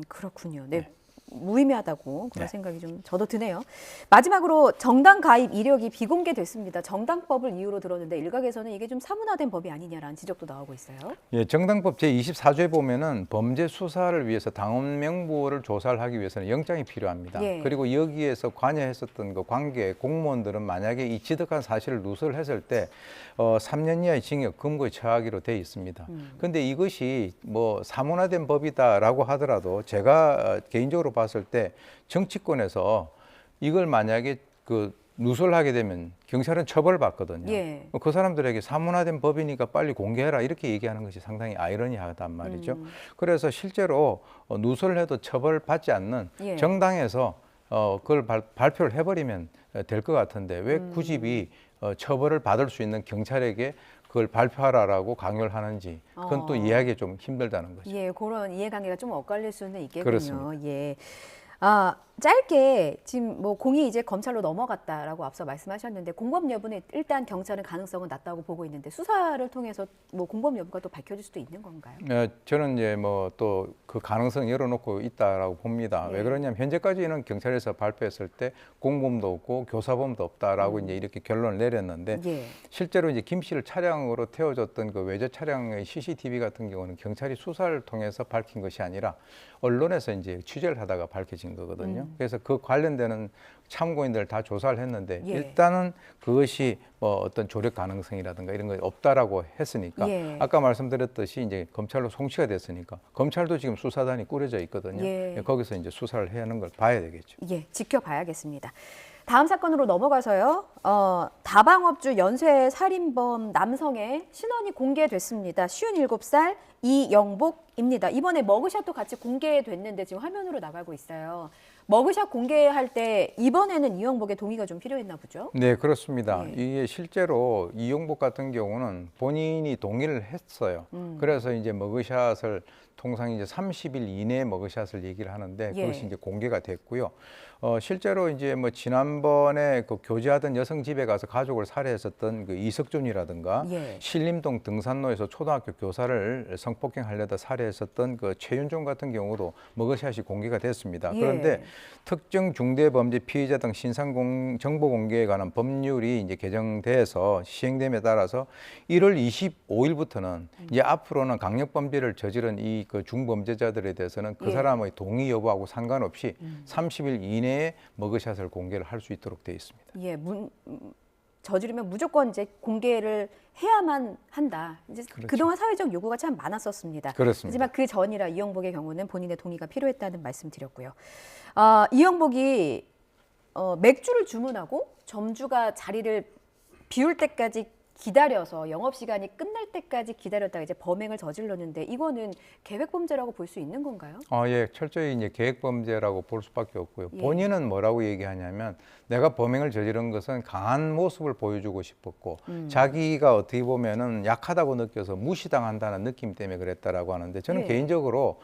그렇군요. 네. 무의미하다고 그런 생각이 좀 저도 드네요. 마지막으로 정당 가입 이력이 비공개됐습니다. 정당법을 이유로 들었는데 일각에서는 이게 좀 사문화된 법이 아니냐라는 지적도 나오고 있어요. 예, 정당법 제24조에 보면은 범죄 수사를 위해서 당원 명부를 조사를 하기 위해서는 영장이 필요합니다. 예. 그리고 여기에서 관여했었던 그 관계 공무원들은 만약에 이 지득한 사실을 누설을 했을 때 3년 이하의 징역, 금고에 처하기로 돼 있습니다. 그런데 이것이 뭐 사문화된 법이다라고 하더라도 제가 개인적으로 봤을 때 정치권에서 이걸 만약에 그 누설하게 되면 경찰은 처벌받거든요. 예. 그 사람들에게 사문화된 법이니까 빨리 공개해라 이렇게 얘기하는 것이 상당히 아이러니하단 말이죠. 그래서 실제로 누설을 해도 처벌받지 않는 예. 정당에서 그걸 발표를 해버리면 될 것 같은데 왜 굳이 처벌을 받을 수 있는 경찰에게 그걸 발표하라라고 강요를 하는지 그건 또 이해하기 좀 힘들다는 거죠. 예, 그런 이해관계가 좀 엇갈릴 수는 있겠군요. 그렇습니다. 예. 짧게 지금 뭐 공이 이제 검찰로 넘어갔다라고 앞서 말씀하셨는데 공범 여부는 일단 경찰은 가능성은 낮다고 보고 있는데 수사를 통해서 뭐 공범 여부가 또 밝혀질 수도 있는 건가요? 저는 이제 뭐 또 그 가능성 열어놓고 있다라고 봅니다. 네. 왜 그러냐면 현재까지는 경찰에서 발표했을 때 공범도 없고 교사범도 없다라고 이제 이렇게 결론을 내렸는데 예. 실제로 이제 김 씨를 차량으로 태워줬던 그 외제 차량의 CCTV 같은 경우는 경찰이 수사를 통해서 밝힌 것이 아니라 언론에서 이제 취재를 하다가 밝혀진 거거든요. 그래서 그 관련되는 참고인들 다 조사를 했는데 예. 일단은 그것이 뭐 어떤 조력 가능성이라든가 이런 거 없다라고 했으니까 예. 아까 말씀드렸듯이 이제 검찰로 송치가 됐으니까 검찰도 지금 수사단이 꾸려져 있거든요. 예. 거기서 이제 수사를 해야 하는 걸 봐야 되겠죠. 예, 지켜봐야겠습니다. 다음 사건으로 넘어가서요. 다방업주 연쇄 살인범 남성의 신원이 공개됐습니다. 57살 이영복입니다. 이번에 머그샷도 같이 공개됐는데 지금 화면으로 나가고 있어요. 머그샷 공개할 때 이번에는 이영복의 동의가 좀 필요했나 보죠? 네, 그렇습니다. 네. 이게 실제로 이용복 같은 경우는 본인이 동의를 했어요. 그래서 이제 머그샷을 통상 이제 30일 이내에 머그샷을 얘기를 하는데 그것이 예. 이제 공개가 됐고요. 실제로 이제 뭐 지난번에 그 교제하던 여성 집에 가서 가족을 살해했었던 그 이석준이라든가 예. 신림동 등산로에서 초등학교 교사를 성폭행하려다 살해했었던 그 최윤종 같은 경우도 머그샷이 공개가 됐습니다. 예. 그런데 특정 중대범죄 피의자 등 신상 정보 공개에 관한 법률이 이제 개정돼서 시행됨에 따라서 1월 25일부터는 이제 앞으로는 강력범죄를 저지른 이 그 중범죄자들에 대해서는 그 예. 사람의 동의 여부하고 상관없이 30일 이내에 머그샷을 공개를 할 수 있도록 되어 있습니다. 예, 저지르면 무조건 이제 공개를 해야만 한다. 이제 그렇죠. 그동안 사회적 요구가 참 많았었습니다. 그렇습니다. 하지만 그 전이라 이영복의 경우는 본인의 동의가 필요했다는 말씀드렸고요. 이영복이 맥주를 주문하고 점주가 자리를 비울 때까지 기다려서 영업시간이 끝날 때까지 기다렸다가 이제 범행을 저질렀는데 이거는 계획범죄라고 볼 수 있는 건가요? 예, 철저히 이제 계획범죄라고 볼 수밖에 없고요. 예. 본인은 뭐라고 얘기하냐면 내가 범행을 저지른 것은 강한 모습을 보여주고 싶었고 자기가 어떻게 보면은 약하다고 느껴서 무시당한다는 느낌 때문에 그랬다라고 하는데 저는 예. 개인적으로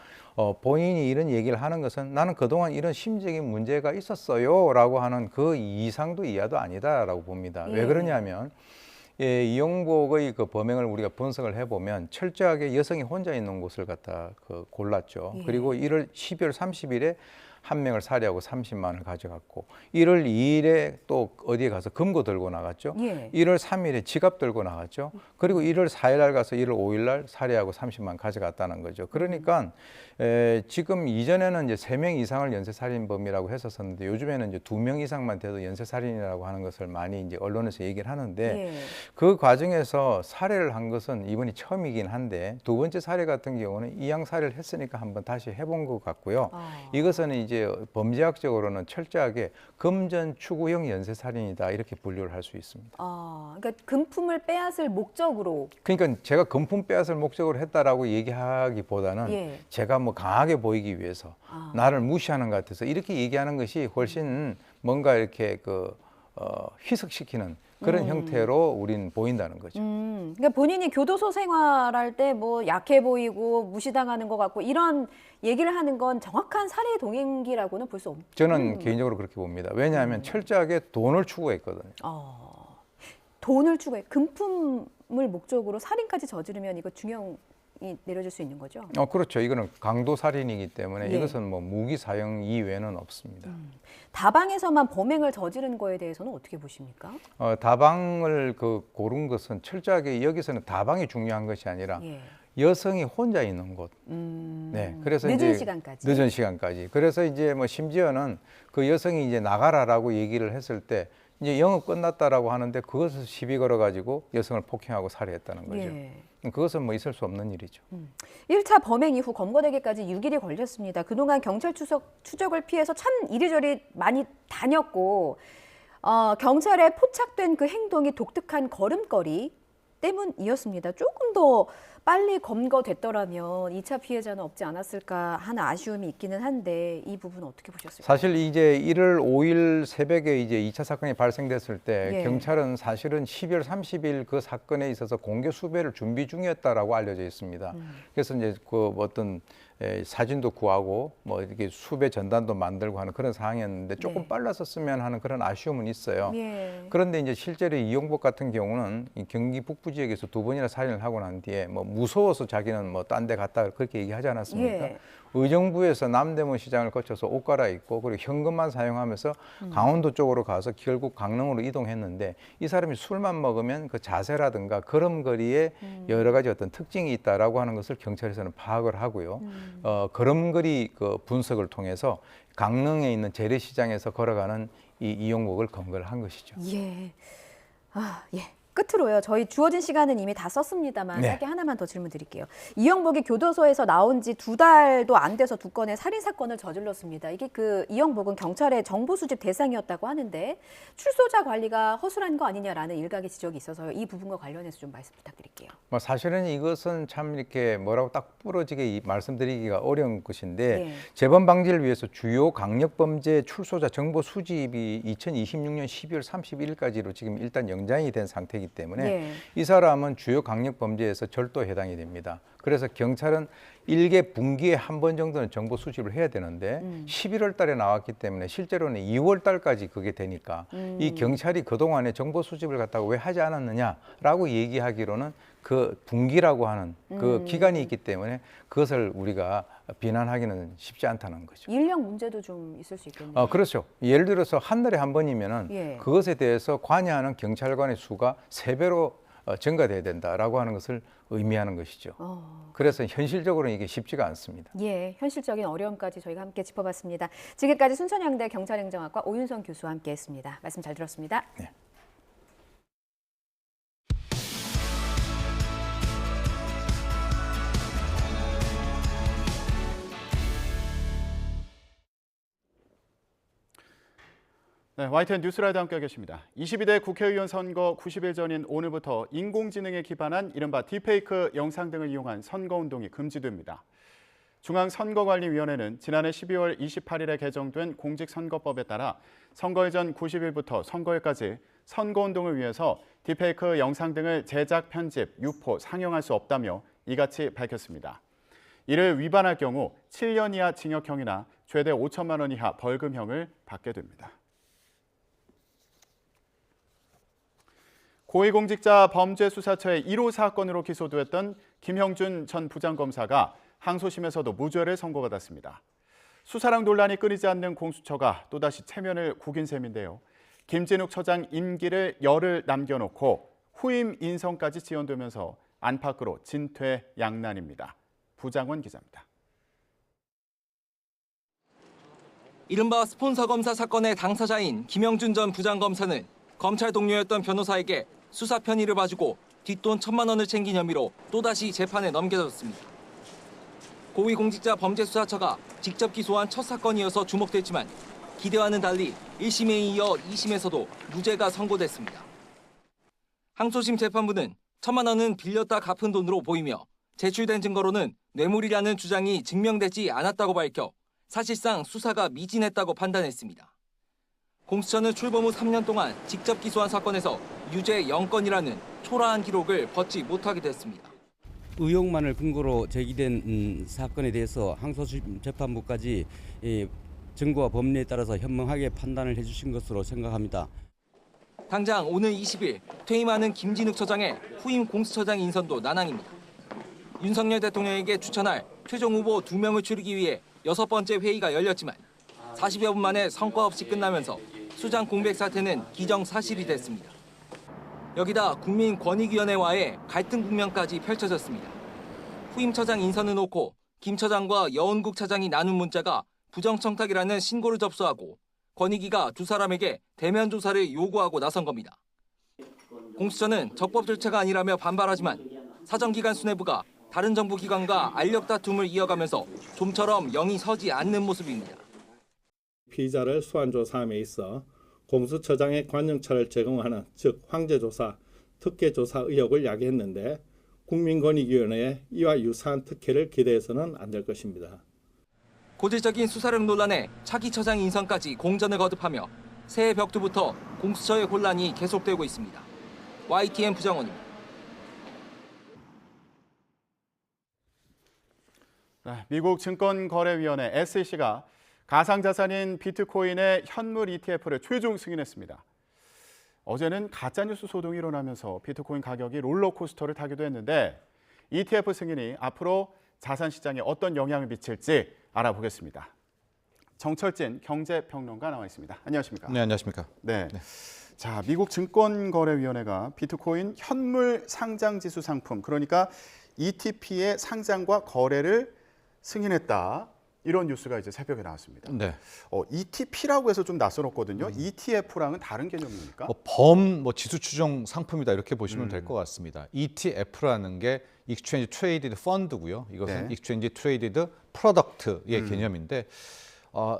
본인이 이런 얘기를 하는 것은 나는 그동안 이런 심적인 문제가 있었어요라고 하는 그 이상도 이하도 아니다라고 봅니다. 예. 왜 그러냐면 예, 이영복의 그 범행을 우리가 분석을 해보면 철저하게 여성이 혼자 있는 곳을 갖다 골랐죠. 예. 그리고 12월 30일에 한 명을 살해하고 30만 원을 가져갔고 1월 2일에 또 어디에 가서 금고 들고 나갔죠. 예. 1월 3일에 지갑 들고 나갔죠. 그리고 1월 4일 날 가서 1월 5일 날 살해하고 30만 원 가져갔다는 거죠. 그러니까 지금 이전에는 이제 3명 이상을 연쇄살인범이라고 했었는데 요즘에는 이제 2명 이상만 돼도 연쇄살인이라고 하는 것을 많이 이제 언론에서 얘기를 하는데 예. 그 과정에서 살해를 한 것은 이번이 처음이긴 한데 두 번째 살해 같은 경우는 이양 살해를 했으니까 한번 다시 해본 것 같고요. 이것은 이제 범죄학적으로는 철저하게 금전 추구형 연쇄살인이다 이렇게 분류를 할 수 있습니다. 그러니까 금품을 빼앗을 목적으로. 그러니까 제가 금품 빼앗을 목적으로 했다라고 얘기하기보다는 예. 제가 뭐 강하게 보이기 위해서 나를 무시하는 것 같아서 이렇게 얘기하는 것이 훨씬 뭔가 이렇게 희석시키는 그런 형태로 우린 보인다는 거죠. 그러니까 본인이 교도소 생활할 때 뭐 약해 보이고 무시당하는 것 같고 이런 얘기를 하는 건 정확한 살해 동행기라고는 볼 수 없죠. 저는 개인적으로 그렇게 봅니다. 왜냐하면 철저하게 돈을 추구했거든요. 돈을 추구해 금품을 목적으로 살인까지 저지르면 이거 중형이 내려질 수 있는 거죠? 그렇죠. 이거는 강도 살인이기 때문에 예. 이것은 뭐 무기 사형 이외에는 없습니다. 다방에서만 범행을 저지른 거에 대해서는 어떻게 보십니까? 다방을 고른 것은 철저하게 여기서는 다방이 중요한 것이 아니라 예. 여성이 혼자 있는 곳. 네, 그래서 늦은 이제 시간까지. 늦은 시간까지. 그래서 이제 뭐 심지어는 그 여성이 이제 나가라라고 얘기를 했을 때 이제 영업 끝났다라고 하는데 그것을 시비 걸어가지고 여성을 폭행하고 살해했다는 거죠. 예. 그것은 뭐 있을 수 없는 일이죠. 1차 범행 이후 검거되기까지 6일이 걸렸습니다. 그동안 경찰 추적을 피해서 참 이리저리 많이 다녔고 경찰에 포착된 그 행동이 독특한 걸음걸이 때문이었습니다. 조금 더 빨리 검거됐더라면 2차 피해자는 없지 않았을까 하는 아쉬움이 있기는 한데 이 부분은 어떻게 보셨을까요? 사실 이제 1월 5일 새벽에 이제 2차 사건이 발생됐을 때 예. 경찰은 사실은 12월 30일 그 사건에 있어서 공개 수배를 준비 중이었다라고 알려져 있습니다. 그래서 이제 어떤 사진도 구하고 뭐 이렇게 수배 전단도 만들고 하는 그런 상황이었는데 조금 네. 빨랐었으면 하는 그런 아쉬움은 있어요. 예. 그런데 이제 실제로 이용복 같은 경우는 이 경기 북부 지역에서 2번이나 살인을 하고 난 뒤에 뭐 무서워서 자기는 뭐 딴 데 갔다 그렇게 얘기하지 않았습니까? 예. 의정부에서 남대문 시장을 거쳐서 옷 갈아입고 그리고 현금만 사용하면서 강원도 쪽으로 가서 결국 강릉으로 이동했는데 이 사람이 술만 먹으면 그 자세라든가 걸음걸이에 여러 가지 어떤 특징이 있다라고 하는 것을 경찰에서는 파악을 하고요. 걸음걸이 그 분석을 통해서 강릉에 있는 재래시장에서 걸어가는 이 이용복을 검거를 한 것이죠. 예. 예. 끝으로요. 저희 주어진 시간은 이미 다 썼습니다만 네. 짧게 하나만 더 질문 드릴게요. 이영복이 교도소에서 나온 지 2달도 안 돼서 2건의 살인 사건을 저질렀습니다. 이게 이영복은 경찰의 정보 수집 대상이었다고 하는데 출소자 관리가 허술한 거 아니냐라는 일각의 지적이 있어서요. 이 부분과 관련해서 좀 말씀 부탁드릴게요. 사실은 이것은 참 이렇게 뭐라고 딱 부러지게 말씀드리기가 어려운 것인데 네. 재범 방지를 위해서 주요 강력범죄 출소자 정보 수집이 2026년 12월 31일까지로 지금 일단 연장이 된 상태이기 때문에 네. 이 사람은 주요 강력범죄에서 절도에 해당이 됩니다. 그래서 경찰은 1개 분기에 한 번 정도는 정보 수집을 해야 되는데 11월 달에 나왔기 때문에 실제로는 2월 달까지 그게 되니까 이 경찰이 그동안에 정보 수집을 갖다가 왜 하지 않았느냐라고 얘기하기로는 그 분기라고 하는 그 기간이 있기 때문에 그것을 우리가 비난하기는 쉽지 않다는 거죠. 인력 문제도 좀 있을 수 있겠네요. 그렇죠. 예를 들어서 한 달에 한 번이면은 예. 그것에 대해서 관여하는 경찰관의 수가 3배로 증가돼야 된다라고 하는 것을 의미하는 것이죠. 그래서 현실적으로는 이게 쉽지가 않습니다. 예, 현실적인 어려움까지 저희가 함께 짚어봤습니다. 지금까지 순천향대 경찰행정학과 오윤성 교수와 함께했습니다. 말씀 잘 들었습니다. 네. 네, YTN 뉴스라이더 함께 계십니다. 22대 국회의원 선거 90일 전인 오늘부터 인공지능에 기반한 이른바 딥페이크 영상 등을 이용한 선거운동이 금지됩니다. 중앙선거관리위원회는 지난해 12월 28일에 개정된 공직선거법에 따라 선거일 전 90일부터 선거일까지 선거운동을 위해서 딥페이크 영상 등을 제작, 편집, 유포, 상영할 수 없다며 이같이 밝혔습니다. 이를 위반할 경우 7년 이하 징역형이나 최대 5천만 원 이하 벌금형을 받게 됩니다. 고위공직자 범죄수사처의 1호 사건으로 기소됐던 김형준 전 부장검사가 항소심에서도 무죄를 선고받았습니다. 수사랑 논란이 끊이지 않는 공수처가 또다시 체면을 구긴 셈인데요. 김진욱 처장 임기를 열흘 남겨놓고 후임 인선까지 지연되면서 안팎으로 진퇴양난입니다. 부장원 기자입니다. 이른바 스폰서 검사 사건의 당사자인 김형준 전 부장검사는 검찰 동료였던 변호사에게 수사 편의를 봐주고 뒷돈 1,000만 원을 챙긴 혐의로 또다시 재판에 넘겨졌습니다. 고위공직자 범죄수사처가 직접 기소한 첫 사건이어서 주목됐지만 기대와는 달리 1심에 이어 2심에서도 무죄가 선고됐습니다. 항소심 재판부는 1,000만 원은 빌렸다 갚은 돈으로 보이며 제출된 증거로는 뇌물이라는 주장이 증명되지 않았다고 밝혀 사실상 수사가 미진했다고 판단했습니다. 공수처는 출범 후 3년 동안 직접 기소한 사건에서 유죄 0건이라는 초라한 기록을 벗지 못하게 됐습니다. 의혹만을 근거로 제기된 사건에 대해서 항소심 재판부까지 증거와 법리에 따라서 현명하게 판단을 해주신 것으로 생각합니다. 당장 오늘 20일 퇴임하는 김진욱 처장의 후임 공수처장 인선도 난항입니다. 윤석열 대통령에게 추천할 최종 후보 2명을 추리기 위해 6번째 회의가 열렸지만 40여 분 만에 성과 없이 끝나면서 수장 공백 사태는 기정사실이 됐습니다. 여기다 국민권익위원회와의 갈등 국면까지 펼쳐졌습니다. 후임 처장 인선을 놓고 김 처장과 여운국 차장이 나눈 문자가 부정청탁이라는 신고를 접수하고 권익위가 두 사람에게 대면 조사를 요구하고 나선 겁니다. 공수처는 적법 절차가 아니라며 반발하지만 사정기관 수뇌부가 다른 정부 기관과 알력 다툼을 이어가면서 좀처럼 영이 서지 않는 모습입니다. 피의자를 소환조사함에 있어 공수처장의 관영차를 제공하는 즉 황제조사, 특혜조사 의혹을 야기했는데 국민권익위원회에 이와 유사한 특혜를 기대해서는 안 될 것입니다. 고질적인 수사력 논란에 차기 처장 인선까지 공전을 거듭하며 새해 벽두부터 공수처의 혼란이 계속되고 있습니다. YTN 부장원입니다. 미국 증권거래위원회 SEC가 가상자산인 비트코인의 현물 ETF를 최종 승인했습니다. 어제는 가짜뉴스 소동이 일어나면서 비트코인 가격이 롤러코스터를 타기도 했는데 ETF 승인이 앞으로 자산 시장에 어떤 영향을 미칠지 알아보겠습니다. 정철진 경제평론가 나와 있습니다. 안녕하십니까? 네, 안녕하십니까? 네. 자, 미국 증권거래위원회가 비트코인 현물 상장지수 상품, 그러니까 ETP의 상장과 거래를 승인했다. 이런 뉴스가 이제 새벽에 나왔습니다. 네. ETP라고 해서 좀 낯설었거든요. ETF랑은 다른 개념입니까? 지수 추정 상품이다 이렇게 보시면 될 것 같습니다. ETF라는 게 Exchange Traded Fund고요. 이것은 네. Exchange Traded Product의 개념인데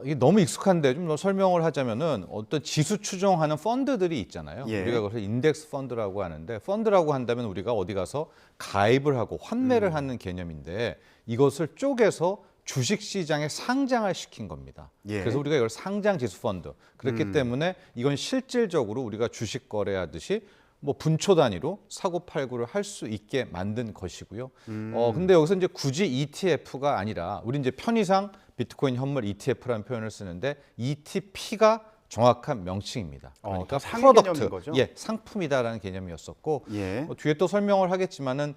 이게 너무 익숙한데 좀 더 설명을 하자면은 어떤 지수 추정하는 펀드들이 있잖아요. 예. 우리가 그래서 인덱스 펀드라고 하는데 펀드라고 한다면 우리가 어디 가서 가입을 하고 환매를 하는 개념인데 이것을 쪼개서 주식 시장에 상장을 시킨 겁니다. 예. 그래서 우리가 이걸 상장 지수 펀드. 그렇기 때문에 이건 실질적으로 우리가 주식 거래하듯이 뭐 분초 단위로 사고 팔고를 할 수 있게 만든 것이고요. 근데 여기서 이제 굳이 ETF가 아니라 우리 이제 편의상 비트코인 현물 ETF라는 표현을 쓰는데 ETP가 정확한 명칭입니다. 그러니까 상위 개념인 거죠? 상품이다라는 개념이었었고 예. 뒤에 또 설명을 하겠지만은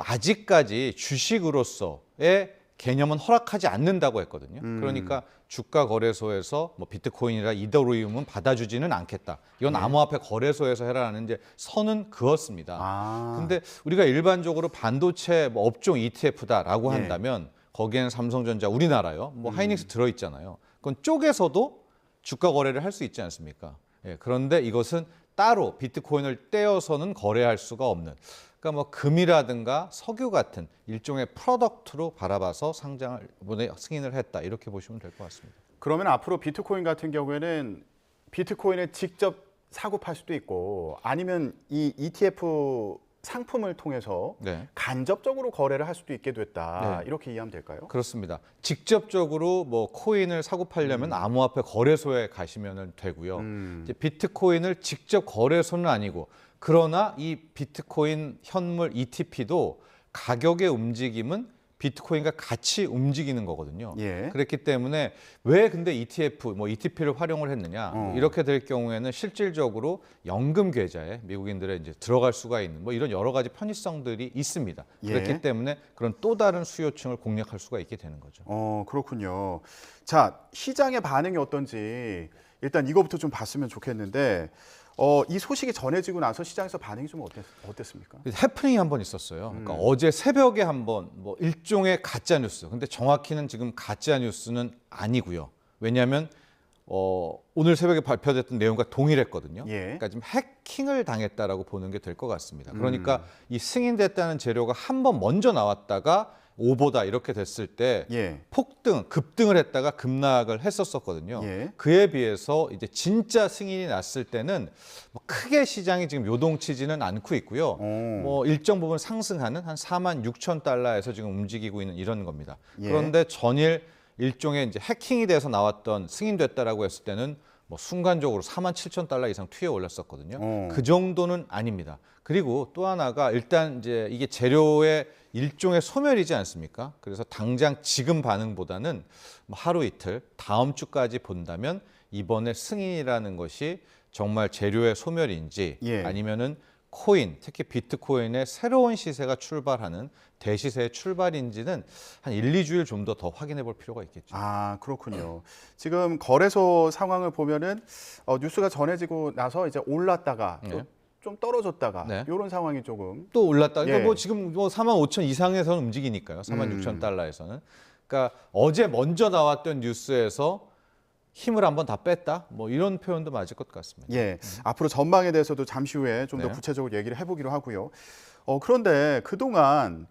아직까지 주식으로서의 개념은 허락하지 않는다고 했거든요. 그러니까 주가 거래소에서 뭐 비트코인이나 이더리움은 받아주지는 않겠다. 이건 암호화폐 거래소에서 해라는 이제 선은 그었습니다. 근데 우리가 일반적으로 반도체 뭐 업종 ETF다라고 예. 한다면 거기에는 삼성전자, 우리나라요. 뭐 하이닉스 들어 있잖아요. 그건 쪼개서도 주가 거래를 할 수 있지 않습니까? 예, 그런데 이것은 따로 비트코인을 떼어서는 거래할 수가 없는. 그러니까 뭐 금이라든가 석유 같은 일종의 프로덕트로 바라봐서 상장을 이번에 승인을 했다 이렇게 보시면 될 것 같습니다. 그러면 앞으로 비트코인 같은 경우에는 비트코인을 직접 사고 팔 수도 있고 아니면 이 ETF 상품을 통해서 네. 간접적으로 거래를 할 수도 있게 됐다. 네. 이렇게 이해하면 될까요? 그렇습니다. 직접적으로 뭐 코인을 사고 팔려면 암호화폐 거래소에 가시면 되고요. 이제 비트코인을 직접 거래소는 아니고 그러나 이 비트코인 현물 ETP도 가격의 움직임은 비트코인과 같이 움직이는 거거든요. 예. 그렇기 때문에 왜 근데 ETF, 뭐 ETP를 활용을 했느냐? 이렇게 될 경우에는 실질적으로 연금 계좌에 미국인들의 이제 들어갈 수가 있는 뭐 이런 여러 가지 편의성들이 있습니다. 예. 그렇기 때문에 그런 또 다른 수요층을 공략할 수가 있게 되는 거죠. 그렇군요. 자, 시장의 반응이 어떤지 일단 이거부터 좀 봤으면 좋겠는데 이 소식이 전해지고 나서 시장에서 반응이 좀 어땠습니까? 해프닝이 한 번 있었어요. 그러니까 어제 새벽에 한번 뭐 일종의 가짜 뉴스. 근데 정확히는 지금 가짜 뉴스는 아니고요. 왜냐하면 오늘 새벽에 발표됐던 내용과 동일했거든요. 예. 그러니까 지금 해킹을 당했다라고 보는 게 될 것 같습니다. 그러니까 이 승인됐다는 재료가 한 번 먼저 나왔다가 오보다 이렇게 됐을 때 급등을 했다가 급락을 했었거든요. 그에 비해서 이제 진짜 승인이 났을 때는 뭐 크게 시장이 지금 요동치지는 않고 있고요. 뭐 일정 부분 상승하는 한 46,000달러에서 지금 움직이고 있는 이런 겁니다. 그런데 전일 일종의 이제 해킹이 돼서 나왔던 승인됐다라고 했을 때는 뭐 순간적으로 47,000달러 이상 튀어 올랐었거든요. 그 정도는 아닙니다. 그리고 또 하나가 일단 이제 이게 재료의 일종의 소멸이지 않습니까? 그래서 당장 지금 반응보다는 뭐 하루 이틀 다음 주까지 본다면 이번에 승인이라는 것이 정말 재료의 소멸인지 아니면은 코인, 특히 비트코인의 새로운 시세가 출발하는 대시세의 출발인지는 한 1, 2주일 좀 더 확인해 볼 필요가 있겠죠. 그렇군요. 지금 거래소 상황을 보면은 뉴스가 전해지고 나서 이제 올랐다가 또 좀 떨어졌다가 이런 상황이 조금 또 올랐다. 그러니까 뭐 지금 뭐 45,000 이상에서는 움직이니까요. 46,000달러에서는. 그러니까 어제 먼저 나왔던 뉴스에서 힘을 한번 다 뺐다. 뭐 이런 표현도 맞을 것 같습니다. 앞으로 전망에 대해서도 잠시 후에 좀 더 구체적으로 얘기를 해보기로 하고요. 그런데 그동안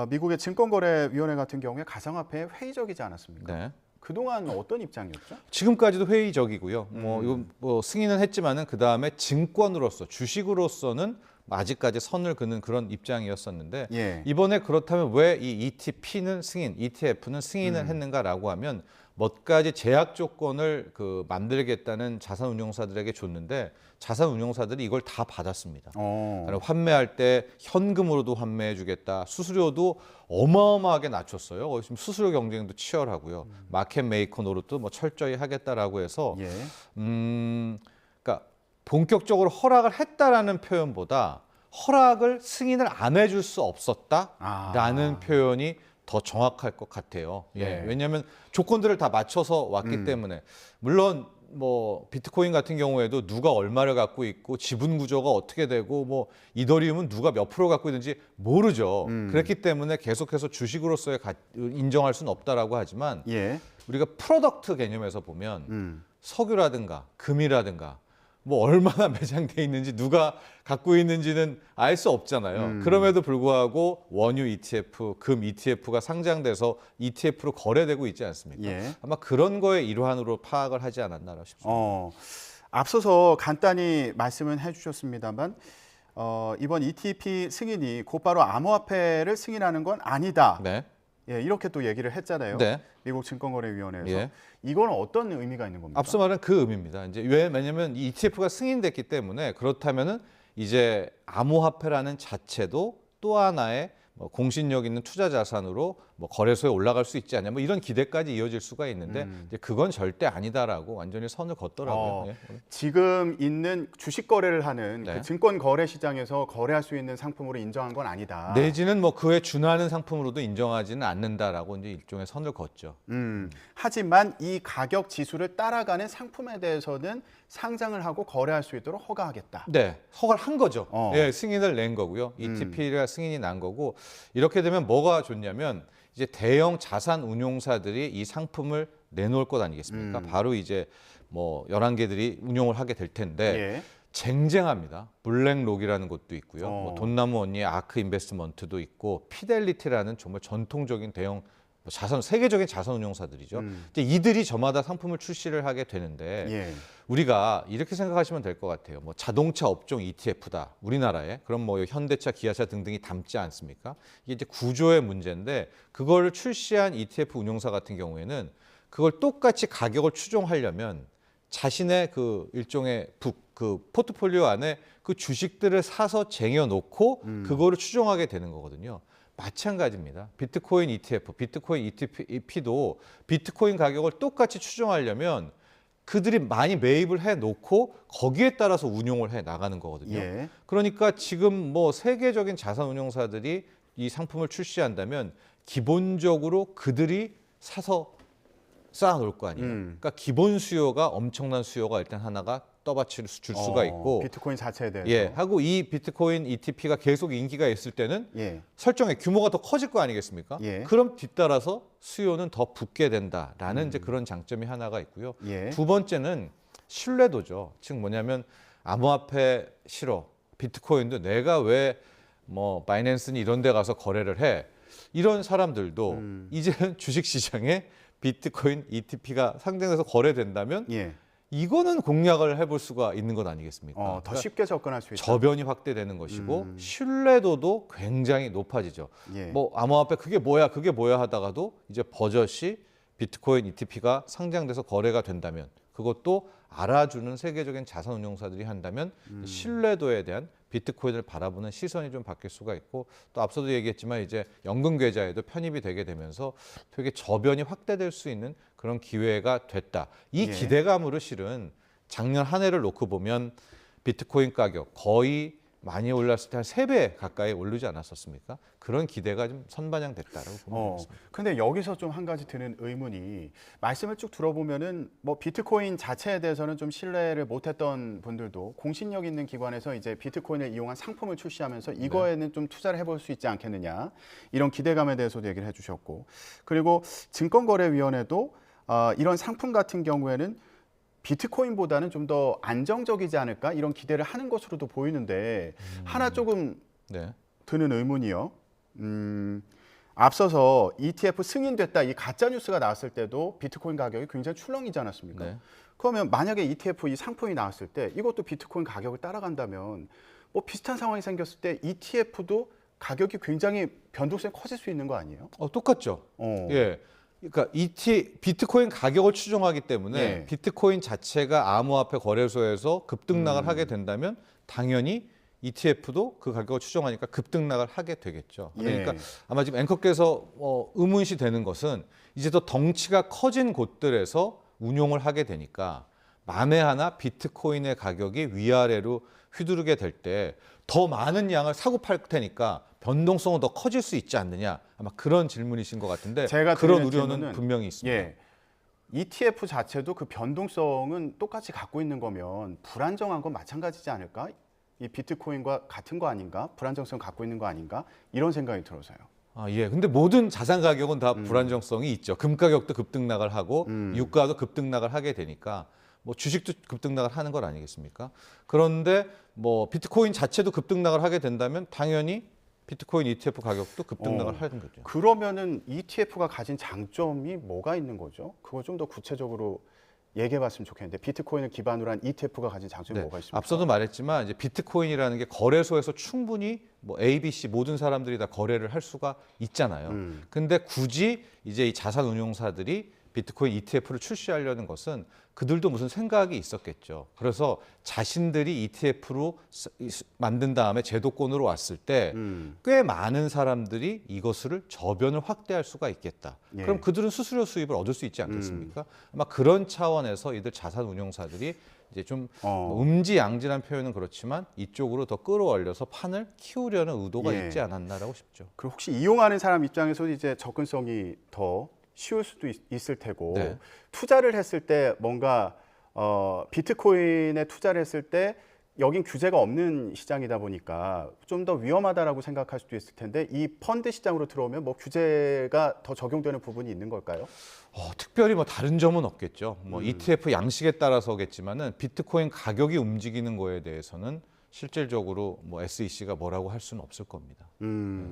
미국의 증권거래위원회 같은 경우에 가상화폐에 회의적이지 않았습니까? 그동안 어떤 입장이었죠? 지금까지도 회의적이고요. 뭐 이거 뭐 승인은 했지만은 그 다음에 증권으로서 주식으로서는 아직까지 선을 그는 그런 입장이었었는데 이번에 그렇다면 왜 이 ETP는 승인, ETF는 승인을 했는가라고 하면 몇 가지 제약 조건을 만들겠다는 자산운용사들에게 줬는데 자산운용사들이 이걸 다 받았습니다. 환매할 때 현금으로도 환매해주겠다. 수수료도 어마어마하게 낮췄어요. 지금 수수료 경쟁도 치열하고요. 마켓 메이커 노릇도 뭐 철저히 하겠다라고 해서 그러니까 본격적으로 허락을 했다라는 표현보다 허락을 승인을 안 해줄 수 없었다라는 표현이 더 정확할 것 같아요. 왜냐하면 조건들을 다 맞춰서 왔기 때문에 물론 뭐 비트코인 같은 경우에도 누가 얼마를 갖고 있고 지분 구조가 어떻게 되고 뭐 이더리움은 누가 몇 프로 갖고 있는지 모르죠. 그렇기 때문에 계속해서 주식으로서의 인정할 수는 없다라고 하지만 우리가 프로덕트 개념에서 보면 석유라든가 금이라든가 뭐 얼마나 매장돼 있는지 누가 갖고 있는지는 알 수 없잖아요. 그럼에도 불구하고 원유 ETF, 금 ETF가 상장돼서 ETF로 거래되고 있지 않습니까? 아마 그런 거의 일환으로 파악을 하지 않았나 싶습니다. 앞서서 간단히 말씀은 해주셨습니다만 이번 ETP 승인이 곧바로 암호화폐를 승인하는 건 아니다. 예, 이렇게 또 얘기를 했잖아요. 미국 증권거래위원회에서. 이건 어떤 의미가 있는 겁니까? 앞서 말한 그 의미입니다. 이제 왜냐하면 이 ETF가 승인됐기 때문에 그렇다면은 이제 암호화폐라는 자체도 또 하나의 뭐 공신력 있는 투자 자산으로 뭐 거래소에 올라갈 수 있지 않냐 뭐 이런 기대까지 이어질 수가 있는데 이제 그건 절대 아니다라고 완전히 선을 걷더라고요. 지금 있는 주식 거래를 하는 그 증권 거래 시장에서 거래할 수 있는 상품으로 인정한 건 아니다. 내지는 뭐 그에 준하는 상품으로도 인정하지는 않는다라고 이제 일종의 선을 걷죠. 하지만 이 가격 지수를 따라가는 상품에 대해서는 상장을 하고 거래할 수 있도록 허가하겠다. 네, 허가를 한 거죠. 예, 승인을 낸 거고요. ETP가 승인이 난 거고 이렇게 되면 뭐가 좋냐면 이제 대형 자산 운용사들이 이 상품을 내놓을 것 아니겠습니까? 바로 이제 뭐 11개들이 운용을 하게 될 텐데 쟁쟁합니다. 블랙록이라는 곳도 있고요. 뭐 돈나무 언니의 아크 인베스트먼트도 있고 피델리티라는 정말 전통적인 대형 자산 세계적인 자산 운용사들이죠. 이제 이들이 저마다 상품을 출시를 하게 되는데 우리가 이렇게 생각하시면 될 것 같아요. 뭐 자동차 업종 ETF다 우리나라에 그럼 뭐 현대차, 기아차 등등이 담지 않습니까? 이게 이제 구조의 문제인데 그걸 출시한 ETF 운용사 같은 경우에는 그걸 똑같이 가격을 추종하려면 자신의 그 일종의 그 포트폴리오 안에 그 주식들을 사서 쟁여놓고 그거를 추종하게 되는 거거든요. 마찬가지입니다. 비트코인 ETF, 비트코인 ETP도 비트코인 가격을 똑같이 추종하려면 그들이 많이 매입을 해놓고 거기에 따라서 운용을 해 나가는 거거든요. 그러니까 지금 뭐 세계적인 자산 운용사들이 이 상품을 출시한다면 기본적으로 그들이 사서 쌓아놓을 거 아니에요. 그러니까 기본 수요가 엄청난 수요가 일단 하나가 떠받칠 줄 수가 있고 비트코인 자체에 대해서 하고 이 비트코인 ETP가 계속 인기가 있을 때는 설정의 규모가 더 커질 거 아니겠습니까? 그럼 뒤따라서 수요는 더 붙게 된다라는 이제 그런 장점이 하나가 있고요. 두 번째는 신뢰도죠. 즉 뭐냐면 암호화폐 싫어. 비트코인도 내가 왜 뭐 바이낸스니 이런 데 가서 거래를 해. 이런 사람들도 이제는 주식시장에 비트코인 ETP가 상장돼서 거래된다면 이거는 공략을 해볼 수가 있는 것 아니겠습니까? 더 쉽게 접근할 수 있다. 저변이 확대되는 것이고 신뢰도도 굉장히 높아지죠. 뭐 암호화폐 그게 뭐야 하다가도 이제 버젓이 비트코인 ETP가 상장돼서 거래가 된다면 그것도 알아주는 세계적인 자산 운용사들이 한다면 신뢰도에 대한 비트코인을 바라보는 시선이 좀 바뀔 수가 있고 또 앞서도 얘기했지만 이제 연금 계좌에도 편입이 되게 되면서 되게 저변이 확대될 수 있는 그런 기회가 됐다. 이 기대감으로 실은 작년 한 해를 놓고 보면 비트코인 가격 거의 많이 올랐을 때 한 3배 가까이 오르지 않았었습니까? 그런 기대가 좀 선반영됐다라고 보면 되겠습니다. 근데 여기서 좀 한 가지 드는 의문이 말씀을 쭉 들어보면은 뭐 비트코인 자체에 대해서는 좀 신뢰를 못했던 분들도 공신력 있는 기관에서 이제 비트코인을 이용한 상품을 출시하면서 이거에는 좀 투자를 해볼 수 있지 않겠느냐 이런 기대감에 대해서도 얘기를 해주셨고 그리고 증권거래위원회도 이런 상품 같은 경우에는 비트코인보다는 좀 더 안정적이지 않을까 이런 기대를 하는 것으로도 보이는데 하나 조금 드는 의문이요. 앞서서 ETF 승인됐다 이 가짜 뉴스가 나왔을 때도 비트코인 가격이 굉장히 출렁이지 않았습니까? 그러면 만약에 ETF 이 상품이 나왔을 때 이것도 비트코인 가격을 따라간다면 뭐 비슷한 상황이 생겼을 때 ETF도 가격이 굉장히 변동성이 커질 수 있는 거 아니에요? 똑같죠. 그러니까 비트코인 가격을 추종하기 때문에 비트코인 자체가 암호화폐 거래소에서 급등락을 하게 된다면 당연히 ETF도 그 가격을 추종하니까 급등락을 하게 되겠죠. 그러니까 아마 지금 앵커께서 의문시 되는 것은 이제 더 덩치가 커진 곳들에서 운용을 하게 되니까 만에 하나 비트코인의 가격이 위아래로 휘두르게 될 때 더 많은 양을 사고 팔 테니까 변동성은 더 커질 수 있지 않느냐 아마 그런 질문이신 것 같은데 제가 그런 우려는 분명히 있습니다. ETF 자체도 그 변동성은 똑같이 갖고 있는 거면 불안정한 건 마찬가지지 않을까? 이 비트코인과 같은 거 아닌가? 불안정성 갖고 있는 거 아닌가? 이런 생각이 들어서요. 예. 근데 모든 자산 가격은 다 불안정성이 있죠. 금 가격도 급등락을 하고 유가도 급등락을 하게 되니까 뭐 주식도 급등락을 하는 건 아니겠습니까? 그런데 뭐 비트코인 자체도 급등락을 하게 된다면 당연히 비트코인 ETF 가격도 급등락을 하는 거죠. 그러면은 ETF가 가진 장점이 뭐가 있는 거죠? 그거 좀 더 구체적으로 얘기해 봤으면 좋겠는데 비트코인을 기반으로 한 ETF가 가진 장점이 뭐가 있습니까? 앞서도 말했지만 이제 비트코인이라는 게 거래소에서 충분히 뭐 A, B, C 모든 사람들이 다 거래를 할 수가 있잖아요. 근데 굳이 이제 이 자산 운용사들이 비트코인 ETF를 출시하려는 것은 그들도 무슨 생각이 있었겠죠. 그래서 자신들이 ETF로 만든 다음에 제도권으로 왔을 때 꽤 많은 사람들이 이것을 저변을 확대할 수가 있겠다. 예. 그럼 그들은 수수료 수입을 얻을 수 있지 않겠습니까? 아마 그런 차원에서 이들 자산 운용사들이 이제 좀 음지양질한 표현은 그렇지만 이쪽으로 더 끌어올려서 판을 키우려는 의도가 예. 있지 않았나라고 싶죠. 그리고 혹시 이용하는 사람 입장에서도 이제 접근성이 더 쉬울 수도 있을 테고 네. 투자를 했을 때 뭔가 비트코인에 투자를 했을 때 여긴 규제가 없는 시장이다 보니까 좀 더 위험하다라고 생각할 수도 있을 텐데 이 펀드 시장으로 들어오면 뭐 규제가 더 적용되는 부분이 있는 걸까요? 특별히 뭐 다른 점은 없겠죠. 뭐 ETF 양식에 따라서겠지만은 비트코인 가격이 움직이는 거에 대해서는 실질적으로 뭐 SEC가 뭐라고 할 수는 없을 겁니다.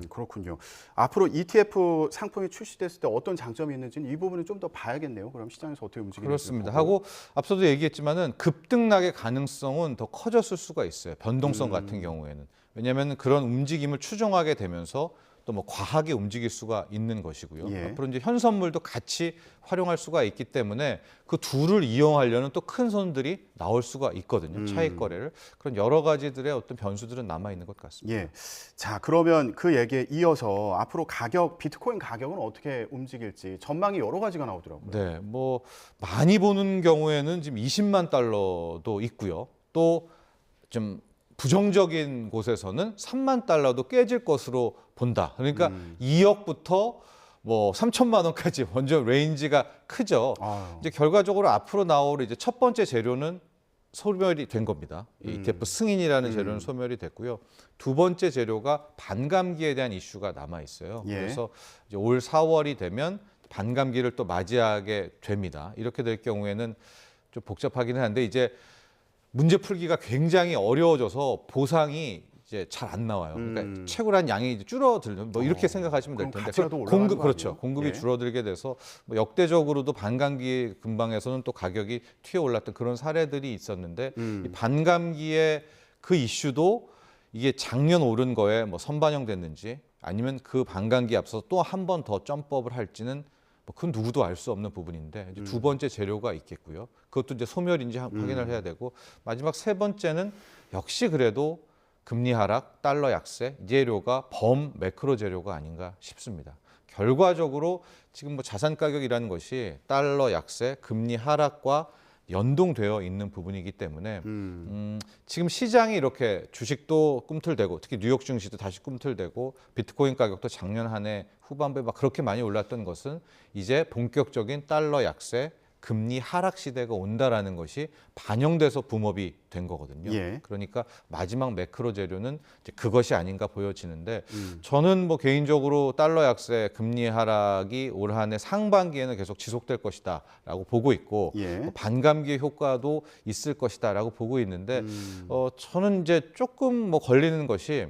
그렇군요. 앞으로 ETF 상품이 출시됐을 때 어떤 장점이 있는지는 이 부분은 좀 더 봐야겠네요. 그럼 시장에서 어떻게 움직이는지. 그렇습니다. 하고 앞서도 얘기했지만은 급등락의 가능성은 더 커졌을 수가 있어요. 변동성 같은 경우에는. 왜냐하면 그런 움직임을 추종하게 되면서 또 뭐 과하게 움직일 수가 있는 것이고요. 예. 앞으로 이제 현선물도 같이 활용할 수가 있기 때문에 그 둘을 이용하려는 또 큰 손들이 나올 수가 있거든요. 차익 거래를. 그런 여러 가지들의 어떤 변수들은 남아 있는 것 같습니다. 예. 자, 그러면 그 얘기에 이어서 앞으로 비트코인 가격은 어떻게 움직일지 전망이 여러 가지가 나오더라고요. 네, 뭐 많이 보는 경우에는 지금 20만 달러도 있고요. 또 좀 부정적인 곳에서는 3만 달러도 깨질 것으로 본다. 그러니까 2억부터 뭐 3천만 원까지 완전 레인지가 크죠. 이제 결과적으로 앞으로 나올 이제 첫 번째 재료는 소멸이 된 겁니다. ETF 승인이라는 재료는 소멸이 됐고요. 두 번째 재료가 반감기에 대한 이슈가 남아 있어요. 예. 그래서 이제 올 4월이 되면 반감기를 또 맞이하게 됩니다. 이렇게 될 경우에는 좀 복잡하기는 한데 이제 문제 풀기가 굉장히 어려워져서 보상이 이제 잘 안 나와요. 그러니까 채굴한 양이 이제 줄어들는 뭐 이렇게 생각하시면 될 텐데 공급이 예. 줄어들게 돼서 뭐 역대적으로도 반감기 근방에서는 또 가격이 튀어올랐던 그런 사례들이 있었는데 이 반감기의 그 이슈도 이게 작년 오른 거에 뭐 선반영됐는지 아니면 그 반감기 앞서서 또 한 번 더 점프업을 할지는 그건 누구도 알 수 없는 부분인데 이제 두 번째 재료가 있겠고요. 그것도 이제 소멸인지 확인을 해야 되고 마지막 세 번째는 역시 그래도 금리 하락, 달러 약세, 이 재료가 매크로 재료가 아닌가 싶습니다. 결과적으로 지금 뭐 자산 가격이라는 것이 달러 약세, 금리 하락과 연동되어 있는 부분이기 때문에 지금 시장이 이렇게 주식도 꿈틀대고 특히 뉴욕 증시도 다시 꿈틀대고 비트코인 가격도 작년 한 해 후반부에 막 그렇게 많이 올랐던 것은 이제 본격적인 달러 약세, 금리 하락 시대가 온다라는 것이 반영돼서 붐업이 된 거거든요. 예. 그러니까 마지막 매크로 재료는 이제 그것이 아닌가 보여지는데 저는 뭐 개인적으로 달러 약세, 금리 하락이 올 한 해 상반기에는 계속 지속될 것이다라고 보고 있고 예. 반감기의 효과도 있을 것이다라고 보고 있는데 저는 이제 조금 뭐 걸리는 것이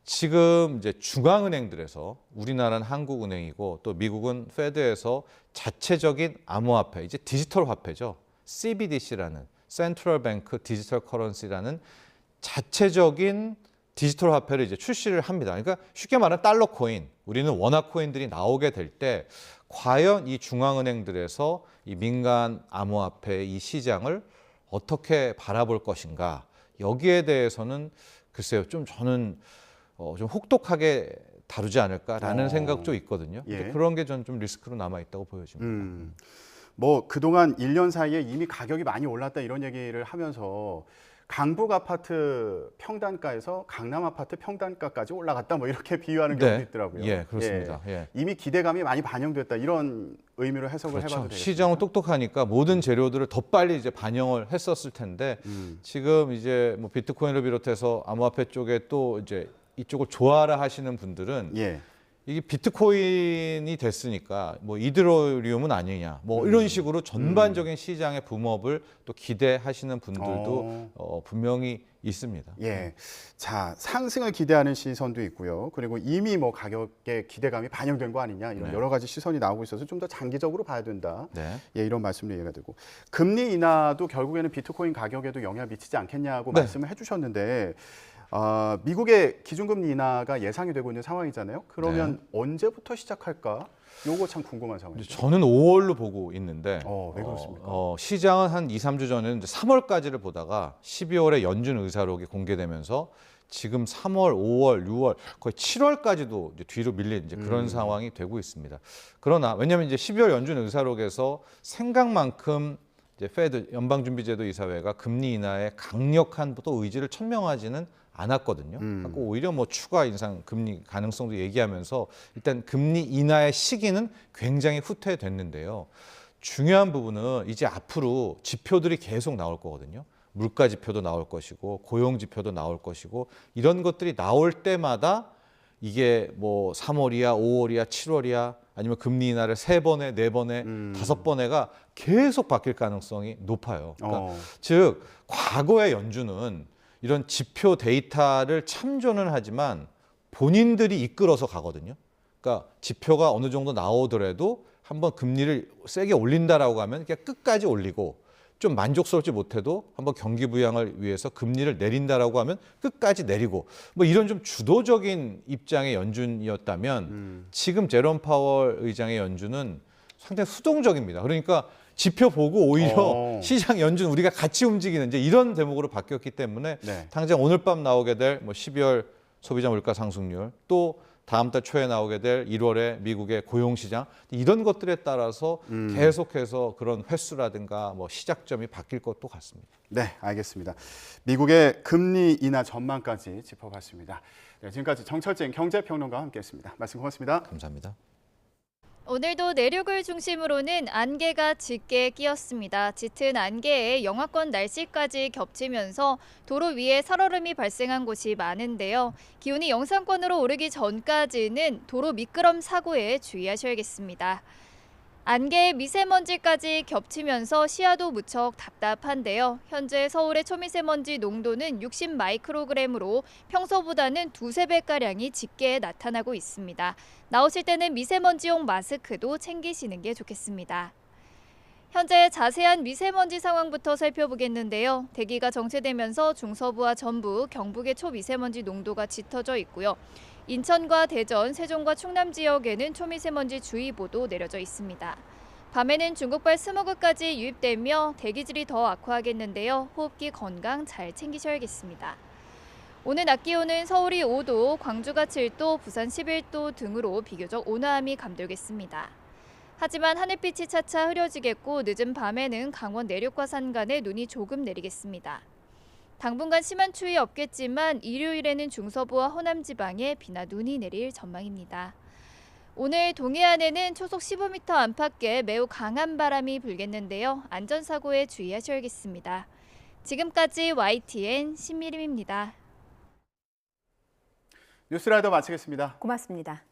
지금 이제 중앙은행들에서 우리나라는 한국은행이고 또 미국은 페드에서 자체적인 암호화폐, 이제 디지털 화폐죠. CBDC라는 센트럴 뱅크 디지털 커런시라는 자체적인 디지털 화폐를 이제 출시를 합니다. 그러니까 쉽게 말하면 달러 코인, 우리는 원화 코인들이 나오게 될 때 과연 이 중앙은행들에서 이 민간 암호화폐 이 시장을 어떻게 바라볼 것인가? 여기에 대해서는 글쎄요, 좀 저는 좀 혹독하게 다루지 않을까라는 생각도 있거든요. 예. 그런 게 저는 좀 리스크로 남아 있다고 보여집니다. 뭐 그동안 1년 사이에 이미 가격이 많이 올랐다 이런 얘기를 하면서 강북 아파트 평단가에서 강남 아파트 평단가까지 올라갔다 뭐 이렇게 비유하는 경우도 있더라고요. 예, 그렇습니다. 예. 이미 기대감이 많이 반영됐다 이런 의미로 해석을 해봐도 되겠습니다. 시장은 똑똑하니까 모든 재료들을 더 빨리 이제 반영을 했었을 텐데 지금 이제 뭐 비트코인을 비롯해서 암호화폐 쪽에 또 이제 이쪽을 좋아라 하시는 분들은 이게 비트코인이 됐으니까 뭐 이더리움은 아니냐 뭐 이런 식으로 전반적인 시장의 붐업을 또 기대하시는 분들도 분명히 있습니다. 예, 자 상승을 기대하는 시선도 있고요. 그리고 이미 뭐 가격에 기대감이 반영된 거 아니냐 이런 여러 가지 시선이 나오고 있어서 좀 더 장기적으로 봐야 된다. 예, 이런 말씀도 이해가 되고 금리 인하도 결국에는 비트코인 가격에도 영향을 미치지 않겠냐고 말씀을 해주셨는데. 미국의 기준금리 인하가 예상이 되고 있는 상황이잖아요. 그러면 언제부터 시작할까? 요거 참 궁금한 상황이죠. 저는 5월로 보고 있는데 왜 그렇습니까? 시장은 한 2, 3주 전에는 3월까지를 보다가 12월에 연준 의사록이 공개되면서 지금 3월, 5월, 6월, 거의 7월까지도 이제 뒤로 밀린 이제 그런 상황이 되고 있습니다. 그러나 왜냐하면 이제 12월 연준 의사록에서 생각만큼 이제 페드 연방준비제도 이사회가 금리 인하에 강력한 또 의지를 천명하지는 않았거든요. 오히려 뭐 추가 인상 금리 가능성도 얘기하면서 일단 금리 인하의 시기는 굉장히 후퇴됐는데요. 중요한 부분은 이제 앞으로 지표들이 계속 나올 거거든요. 물가 지표도 나올 것이고 고용 지표도 나올 것이고 이런 것들이 나올 때마다 이게 뭐 3월이야, 5월이야, 7월이야 아니면 금리 인하를 3번에, 4번에, 5번에가 계속 바뀔 가능성이 높아요. 그러니까 즉 과거의 연준은 이런 지표 데이터를 참조는 하지만 본인들이 이끌어서 가거든요. 그러니까 지표가 어느 정도 나오더라도 한번 금리를 세게 올린다라고 하면 그냥 끝까지 올리고 좀 만족스럽지 못해도 한번 경기 부양을 위해서 금리를 내린다라고 하면 끝까지 내리고 뭐 이런 좀 주도적인 입장의 연준이었다면 지금 제롬 파월 의장의 연준은 상당히 수동적입니다. 그러니까 지표 보고 오히려 시장 연준 우리가 같이 움직이는 이제 이런 대목으로 바뀌었기 때문에 당장 오늘 밤 나오게 될 뭐 12월 소비자 물가 상승률 또 다음 달 초에 나오게 될 1월의 미국의 고용시장 이런 것들에 따라서 계속해서 그런 횟수라든가 뭐 시작점이 바뀔 것도 같습니다. 네, 알겠습니다. 미국의 금리 인하 전망까지 짚어봤습니다. 네, 지금까지 정철진 경제평론가와 함께했습니다. 말씀 고맙습니다. 감사합니다. 오늘도 내륙을 중심으로는 안개가 짙게 끼었습니다. 짙은 안개에 영하권 날씨까지 겹치면서 도로 위에 살얼음이 발생한 곳이 많은데요. 기온이 영상권으로 오르기 전까지는 도로 미끄럼 사고에 주의하셔야겠습니다. 안개에 미세먼지까지 겹치면서 시야도 무척 답답한데요. 현재 서울의 초미세먼지 농도는 60 마이크로그램으로 평소보다는 2~3배가량이 짙게 나타나고 있습니다. 나오실 때는 미세먼지용 마스크도 챙기시는 게 좋겠습니다. 현재 자세한 미세먼지 상황부터 살펴보겠는데요. 대기가 정체되면서 중서부와 전북, 경북의 초미세먼지 농도가 짙어져 있고요. 인천과 대전, 세종과 충남 지역에는 초미세먼지 주의보도 내려져 있습니다. 밤에는 중국발 스모그까지 유입되며 대기질이 더 악화하겠는데요. 호흡기 건강 잘 챙기셔야겠습니다. 오늘 낮 기온은 서울이 5도, 광주가 7도, 부산 11도 등으로 비교적 온화함이 감돌겠습니다. 하지만 하늘빛이 차차 흐려지겠고 늦은 밤에는 강원 내륙과 산간에 눈이 조금 내리겠습니다. 당분간 심한 추위 없겠지만 일요일에는 중서부와 호남 지방에 비나 눈이 내릴 전망입니다. 오늘 동해안에는 초속 15m 안팎의 매우 강한 바람이 불겠는데요. 안전사고에 주의하셔야겠습니다. 지금까지 YTN 신미림입니다. 뉴스라이더 마치겠습니다. 고맙습니다.